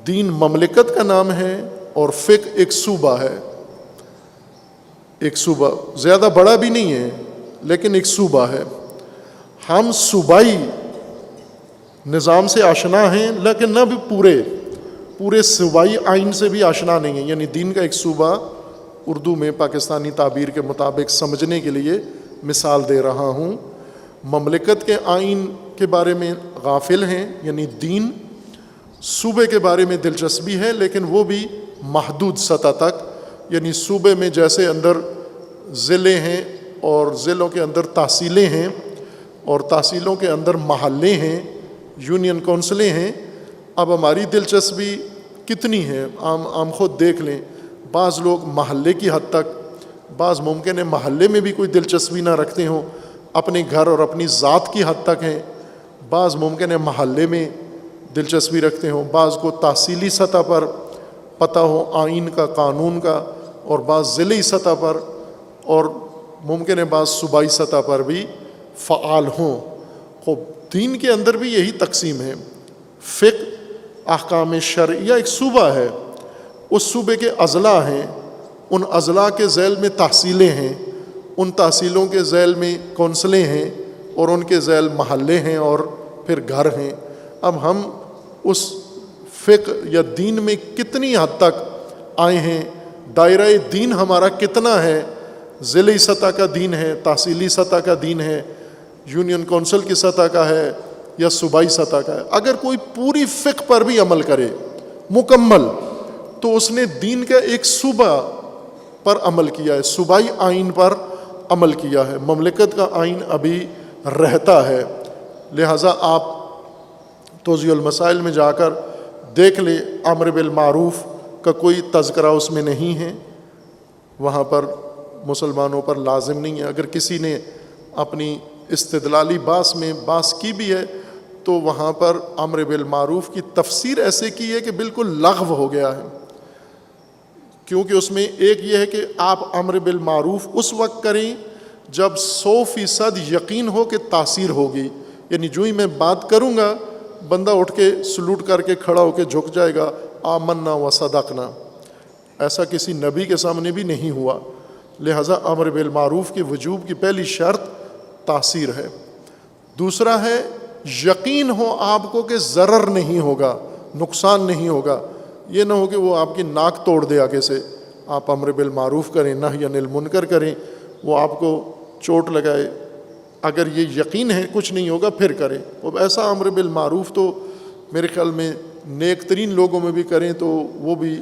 دین مملکت کا نام ہے اور فقہ ایک صوبہ ہے، ایک صوبہ، زیادہ بڑا بھی نہیں ہے لیکن ایک صوبہ ہے۔ ہم صوبائی نظام سے آشنا ہیں لیکن نہ بھی پورے صوبائی آئین سے بھی آشنا نہیں ہیں۔ یعنی دین کا ایک صوبہ، اردو میں پاکستانی تعبیر کے مطابق سمجھنے کے لیے مثال دے رہا ہوں، مملکت کے آئین کے بارے میں غافل ہیں، یعنی دین، صوبے کے بارے میں دلچسپی ہے لیکن وہ بھی محدود سطح تک، یعنی صوبے میں جیسے اندر ضلع ہیں اور ضلعوں کے اندر تحصیلیں ہیں اور تحصیلوں کے اندر محلے ہیں، یونین کونسلیں ہیں۔ اب ہماری دلچسپی کتنی ہے عام خود دیکھ لیں۔ بعض لوگ محلے کی حد تک، بعض ممکن ہے محلے میں بھی کوئی دلچسپی نہ رکھتے ہوں، اپنے گھر اور اپنی ذات کی حد تک ہیں، بعض ممکن ہے محلے میں دلچسپی رکھتے ہوں، بعض کو تحصیلی سطح پر پتہ ہو آئین کا، قانون کا، اور بعض ضلعی سطح پر، اور ممکن ہے بعض صوبائی سطح پر بھی فعال ہوں۔ خوب دین کے اندر بھی یہی تقسیم ہے۔ فقہ احکام شرعیہ ایک صوبہ ہے، اس صوبے کے اضلاع ہیں، ان اضلاع کے ذیل میں تحصیلیں ہیں، ان تحصیلوں کے ذیل میں کونسلیں ہیں، اور ان کے ذیل محلے ہیں اور پھر گھر ہیں۔ اب ہم اس فقہ یا دین میں کتنی حد تک آئے ہیں، دائرہ دین ہمارا کتنا ہے، ضلعی سطح کا دین ہے، تحصیلی سطح کا دین ہے، یونین کونسل کی سطح کا ہے یا صوبائی سطح کا ہے۔ اگر کوئی پوری فقہ پر بھی عمل کرے مکمل تو اس نے دین کا ایک صوبہ پر عمل کیا ہے، صوبائی آئین پر عمل کیا ہے، مملکت کا آئین ابھی رہتا ہے۔ لہٰذا آپ توضیح المسائل میں جا کر دیکھ لیں، امر بالمعروف کا کوئی تذکرہ اس میں نہیں ہے، وہاں پر مسلمانوں پر لازم نہیں ہے۔ اگر کسی نے اپنی استدلالی بحث میں بحث کی بھی ہے تو وہاں پر امر بالمعروف کی تفسیر ایسے کی ہے کہ بالکل لغو ہو گیا ہے، کیونکہ اس میں ایک یہ ہے کہ آپ امر بالمعروف اس وقت کریں جب 100% یقین ہو کہ تاثیر ہوگی، یعنی جو ہی میں بات کروں گا بندہ اٹھ کے سلوٹ کر کے کھڑا ہو کے جھک جائے گا، آمنا و صدقنا۔ ایسا کسی نبی کے سامنے بھی نہیں ہوا، لہٰذا امر بالمعروف کے وجوب کی پہلی شرط تاثیر ہے۔ دوسرا ہے یقین ہو آپ کو کہ ضرر نہیں ہوگا، نقصان نہیں ہوگا۔ یہ نہ ہو کہ وہ آپ کی ناک توڑ دے آگے سے، آپ امر بالمعروف کریں نہی عن المنکر کریں، وہ آپ کو چوٹ لگائے۔ اگر یہ یقین ہے کچھ نہیں ہوگا پھر کریں۔ اب ایسا امر بالمعروف تو میرے خیال میں نیک ترین لوگوں میں بھی کریں تو وہ بھی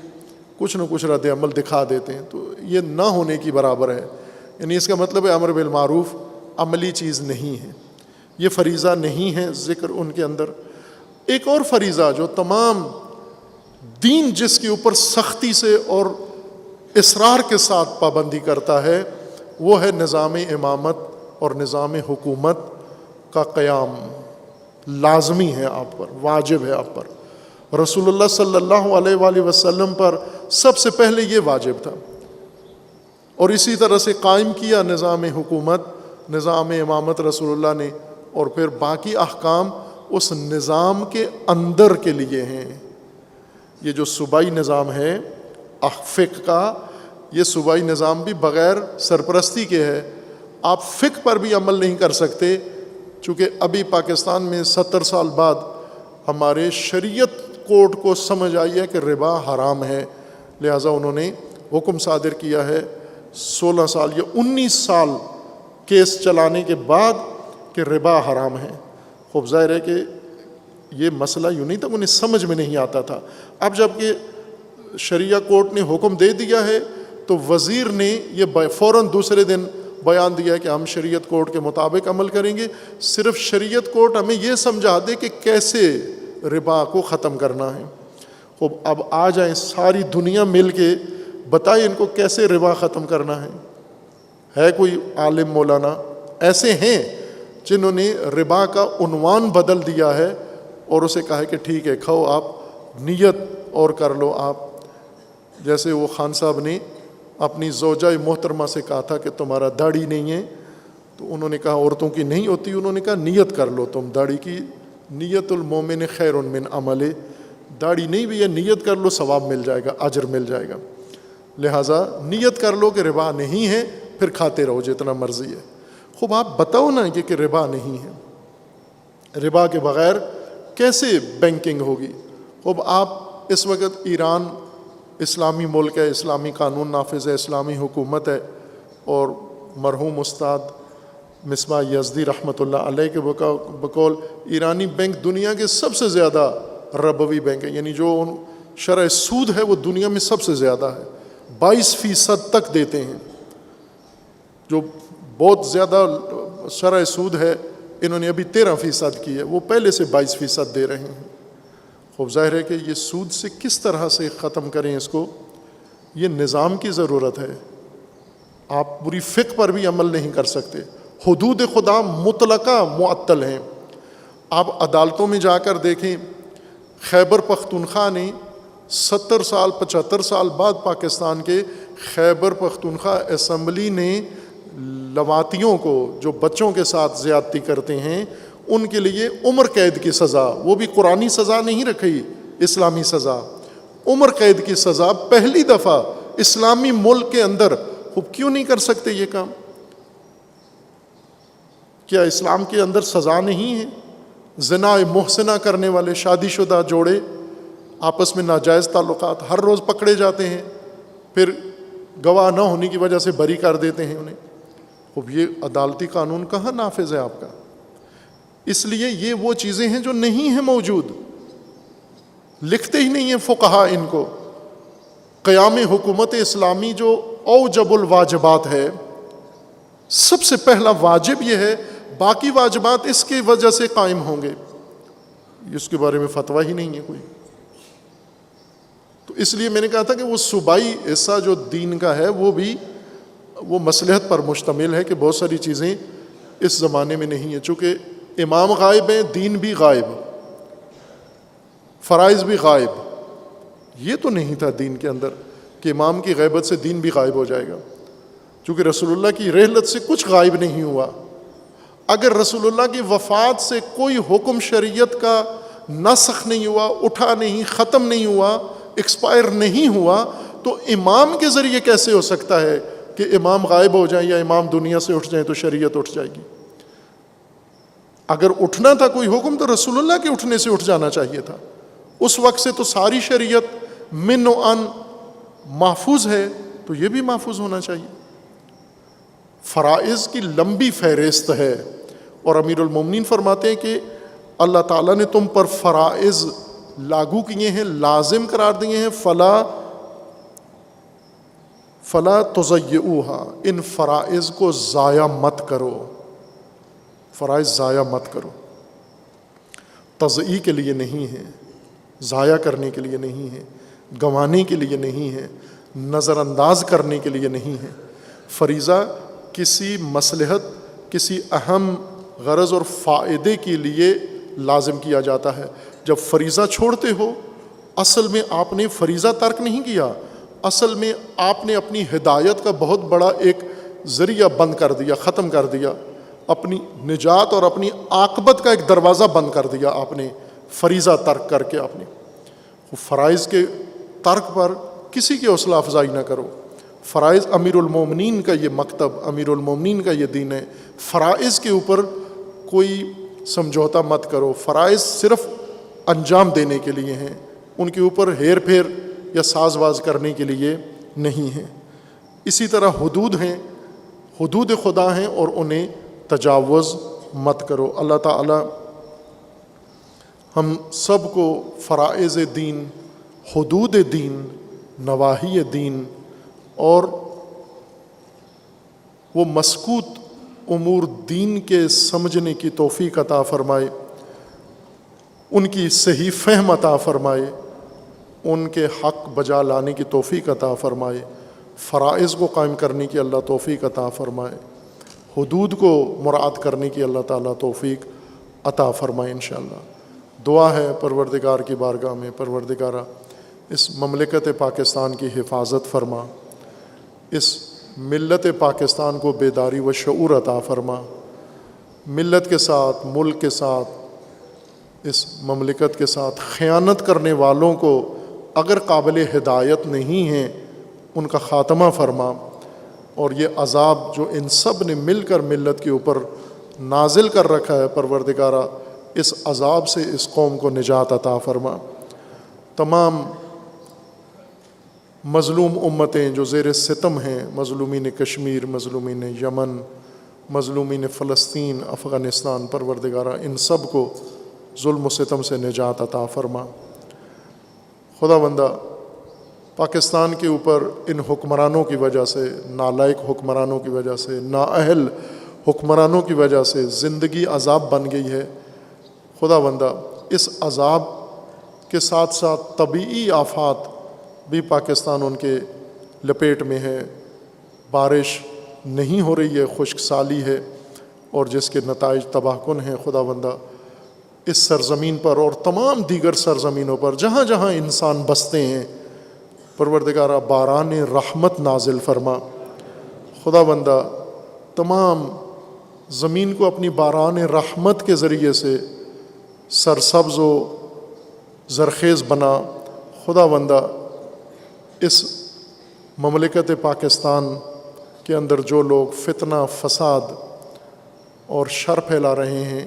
کچھ نہ کچھ رد عمل دکھا دیتے ہیں، تو یہ نہ ہونے کی برابر ہے۔ یعنی اس کا مطلب ہے امر بالمعروف عملی چیز نہیں ہے، یہ فریضہ نہیں ہے ذکر ان کے اندر۔ ایک اور فریضہ جو تمام دین جس کے اوپر سختی سے اور اصرار کے ساتھ پابندی کرتا ہے وہ ہے نظام امامت اور نظام حکومت کا قیام۔ لازمی ہے آپ پر، واجب ہے آپ پر۔ رسول اللہ صلی اللہ علیہ وآلہ وسلم پر سب سے پہلے یہ واجب تھا، اور اسی طرح سے قائم کیا نظام حکومت، نظام امامت رسول اللہ نے، اور پھر باقی احکام اس نظام کے اندر کے لیے ہیں۔ یہ جو صوبائی نظام ہے فقہ کا، یہ صوبائی نظام بھی بغیر سرپرستی کے ہے۔ آپ فقہ پر بھی عمل نہیں کر سکتے، چونکہ ابھی پاکستان میں 70 سال بعد ہمارے شریعت کورٹ کو سمجھ آئی ہے کہ ربا حرام ہے، لہٰذا انہوں نے حکم صادر کیا ہے 16 سال یا 19 سال کیس چلانے کے بعد کہ ربا حرام ہے۔ خوب ظاہر ہے کہ یہ مسئلہ یوں نہیں تھا، انہیں سمجھ میں نہیں آتا تھا۔ اب جب کہ شریعہ کورٹ نے حکم دے دیا ہے تو وزیر نے یہ فوراً دوسرے دن بیان دیا ہے کہ ہم شریعت کورٹ کے مطابق عمل کریں گے۔ صرف شریعت کورٹ ہمیں یہ سمجھا دے کہ کیسے ربا کو ختم کرنا ہے۔ خوب اب آ جائیں ساری دنیا مل کے بتائے ان کو کیسے ربا ختم کرنا ہے کوئی عالم مولانا؟ ایسے ہیں جنہوں نے ربا کا عنوان بدل دیا ہے اور اسے کہا ہے کہ ٹھیک ہے کھاؤ، آپ نیت اور کر لو آپ۔ جیسے وہ خان صاحب نے اپنی زوجہ محترمہ سے کہا تھا کہ تمہارا داڑھی نہیں ہے، تو انہوں نے کہا عورتوں کی نہیں ہوتی، انہوں نے کہا نیت کر لو تم داڑھی کی، نیت المومن خیر من عمل، داڑھی نہیں بھی ہے نیت کر لو، ثواب مل جائے گا، اجر مل جائے گا۔ لہٰذا نیت کر لو کہ ربا نہیں ہے، پھر کھاتے رہو جتنا مرضی ہے۔ خوب آپ بتاؤ نا کہ ربا نہیں ہے، ربا کے بغیر کیسے بینکنگ ہوگی؟ خوب آپ اس وقت ایران اسلامی ملک ہے، اسلامی قانون نافذ ہے، اسلامی حکومت ہے، اور مرحوم استاد مصباح یزدی رحمۃ اللہ علیہ کے بقول ایرانی بینک دنیا کے سب سے زیادہ ربوی بینک ہے، یعنی جو شرح سود ہے وہ دنیا میں سب سے زیادہ ہے، 22% تک دیتے ہیں، جو بہت زیادہ شرح سود ہے انہوں نے ابھی 13% کی ہے، وہ پہلے سے 22% دے رہے ہیں۔ خوب ظاہر ہے کہ یہ سود سے کس طرح سے ختم کریں اس کو، یہ نظام کی ضرورت ہے۔ آپ پوری فقہ پر بھی عمل نہیں کر سکتے، حدود خدا مطلقہ معطل ہیں۔ آپ عدالتوں میں جا کر دیکھیں، خیبر پختونخوا نے 70 سال 75 سال بعد پاکستان کے خیبر پختونخوا اسمبلی نے لواطیوں کو جو بچوں کے ساتھ زیادتی کرتے ہیں ان کے لیے عمر قید کی سزا، وہ بھی قرآنی سزا نہیں رکھی، اسلامی سزا، عمر قید کی سزا پہلی دفعہ اسلامی ملک کے اندر۔ کیوں نہیں کر سکتے یہ کام؟ کیا اسلام کے اندر سزا نہیں ہے؟ زنا محسنہ کرنے والے شادی شدہ جوڑے آپس میں ناجائز تعلقات ہر روز پکڑے جاتے ہیں، پھر گواہ نہ ہونے کی وجہ سے بری کر دیتے ہیں انہیں۔ اب یہ عدالتی قانون کہاں نافذ ہے آپ کا؟ اس لیے یہ وہ چیزیں ہیں جو نہیں ہیں موجود، لکھتے ہی نہیں ہیں فقہا ان کو۔ قیام حکومت اسلامی جو اوجب الواجبات ہے، سب سے پہلا واجب یہ ہے، باقی واجبات اس کی وجہ سے قائم ہوں گے، اس کے بارے میں فتویٰ ہی نہیں ہے کوئی۔ تو اس لیے میں نے کہا تھا کہ وہ صوبائی حصہ جو دین کا ہے وہ بھی وہ مصلحت پر مشتمل ہے کہ بہت ساری چیزیں اس زمانے میں نہیں ہیں، چونکہ امام غائب ہیں، دین بھی غائب، فرائض بھی غائب۔ یہ تو نہیں تھا دین کے اندر کہ امام کی غیبت سے دین بھی غائب ہو جائے گا، چونکہ رسول اللہ کی رحلت سے کچھ غائب نہیں ہوا۔ اگر رسول اللہ کی وفات سے کوئی حکم شریعت کا نسخ نہیں ہوا، اٹھا نہیں، ختم نہیں ہوا، ایکسپائر نہیں ہوا، تو امام کے ذریعے کیسے ہو سکتا ہے کہ امام غائب ہو جائیں یا امام دنیا سے اٹھ جائیں تو شریعت اٹھ جائے گی. اگر اٹھنا تھا کوئی حکم تو رسول اللہ کے اٹھنے سے اٹھ جانا چاہیے تھا. اس وقت سے تو ساری شریعت من و ان محفوظ ہے, تو یہ بھی محفوظ ہونا چاہیے. فرائض کی لمبی فہرست ہے, اور امیر المومنین فرماتے ہیں کہ اللہ تعالیٰ نے تم پر فرائض لاگو کیے ہیں, لازم قرار دیے ہیں. فلا تضیعوها, ان فرائض کو ضائع مت کرو, فرائض ضائع مت کرو. تضییع کے لیے نہیں ہے, ضائع کرنے کے لیے نہیں ہے, گنوانے کے لیے نہیں ہے, نظر انداز کرنے کے لیے نہیں ہے. فریضہ کسی مصلحت, کسی اہم غرض اور فائدے کے لیے لازم کیا جاتا ہے. جب فریضہ چھوڑتے ہو, اصل میں آپ نے فریضہ ترک نہیں کیا, اصل میں آپ نے اپنی ہدایت کا بہت بڑا ایک ذریعہ بند کر دیا, ختم کر دیا. اپنی نجات اور اپنی عاقبت کا ایک دروازہ بند کر دیا آپ نے فریضہ ترک کر کے. آپ نے فرائض کے ترک پر کسی کی حوصلہ افزائی نہ کرو. فرائض امیر المومنین کا یہ مکتب, امیر المومنین کا یہ دین ہے. فرائض کے اوپر کوئی سمجھوتا مت کرو. فرائض صرف انجام دینے کے لیے ہیں, ان کے اوپر ہیر پھیر یا ساز باز کرنے کے لیے نہیں ہیں. اسی طرح حدود ہیں, حدود خدا ہیں, اور انہیں تجاوز مت کرو. اللہ تعالی ہم سب کو فرائض دین, حدود دین, نواہی دین اور وہ مسکوت امور دین کے سمجھنے کی توفیق عطا فرمائے, ان کی صحیح فہم عطا فرمائے, ان کے حق بجا لانے کی توفیق عطا فرمائے, فرائض کو قائم کرنے کی اللہ توفیق عطا فرمائے, حدود کو مراد کرنے کی اللہ تعالیٰ توفیق عطا فرمائے انشاءاللہ. دعا ہے پروردگار کی بارگاہ میں, پروردگارہ اس مملکت پاکستان کی حفاظت فرما, اس ملت پاکستان کو بیداری و شعور عطا فرما. ملت کے ساتھ, ملک کے ساتھ, اس مملکت کے ساتھ خیانت کرنے والوں کو اگر قابل ہدایت نہیں ہیں ان کا خاتمہ فرما, اور یہ عذاب جو ان سب نے مل کر ملت کے اوپر نازل کر رکھا ہے پروردگارہ, اس عذاب سے اس قوم کو نجات عطا فرما. تمام مظلوم امتیں جو زیر ستم ہیں, مظلومین کشمیر, مظلومین یمن, مظلومین فلسطین, افغانستان, پروردگارہ ان سب کو ظلم و ستم سے نجات عطا فرما. خدا بندہ پاکستان کے اوپر ان حکمرانوں کی وجہ سے, نالائق حکمرانوں کی وجہ سے, نااہل حکمرانوں کی وجہ سے زندگی عذاب بن گئی ہے. خدا بندہ اس عذاب کے ساتھ ساتھ طبعی آفات بھی پاکستان ان کے لپیٹ میں ہے. بارش نہیں ہو رہی ہے, خشک سالی ہے, اور جس کے نتائج تباہ کن ہیں. خدا بندہ اس سرزمین پر اور تمام دیگر سرزمینوں پر جہاں جہاں انسان بستے ہیں پروردگارہ باران رحمت نازل فرما. خدا بندہ تمام زمین کو اپنی باران رحمت کے ذریعے سے سرسبز و زرخیز بنا. خدا بندہ اس مملکت پاکستان کے اندر جو لوگ فتنہ, فساد اور شر پھیلا رہے ہیں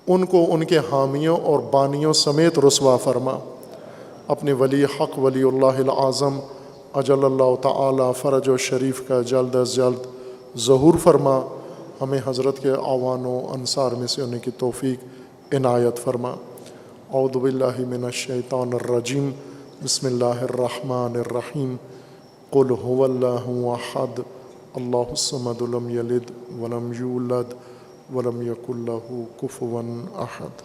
ان کو ان کے حامیوں اور بانیوں سمیت رسوا فرما. اپنے ولی حق ولی اللہ العظم اجل اللہ تعالی فرج و شریف کا جلد از جلد ظہور فرما. ہمیں حضرت کے اعوان و انصار میں سے ہونے کی توفیق عنایت فرما. اعوذ باللہ من الشیطان الرجیم, بسم اللہ الرحمن الرحیم. قل هو اللہ احد اللہ الصمد لم یلد ولم یولد ولم یکن لہ کفوا احد.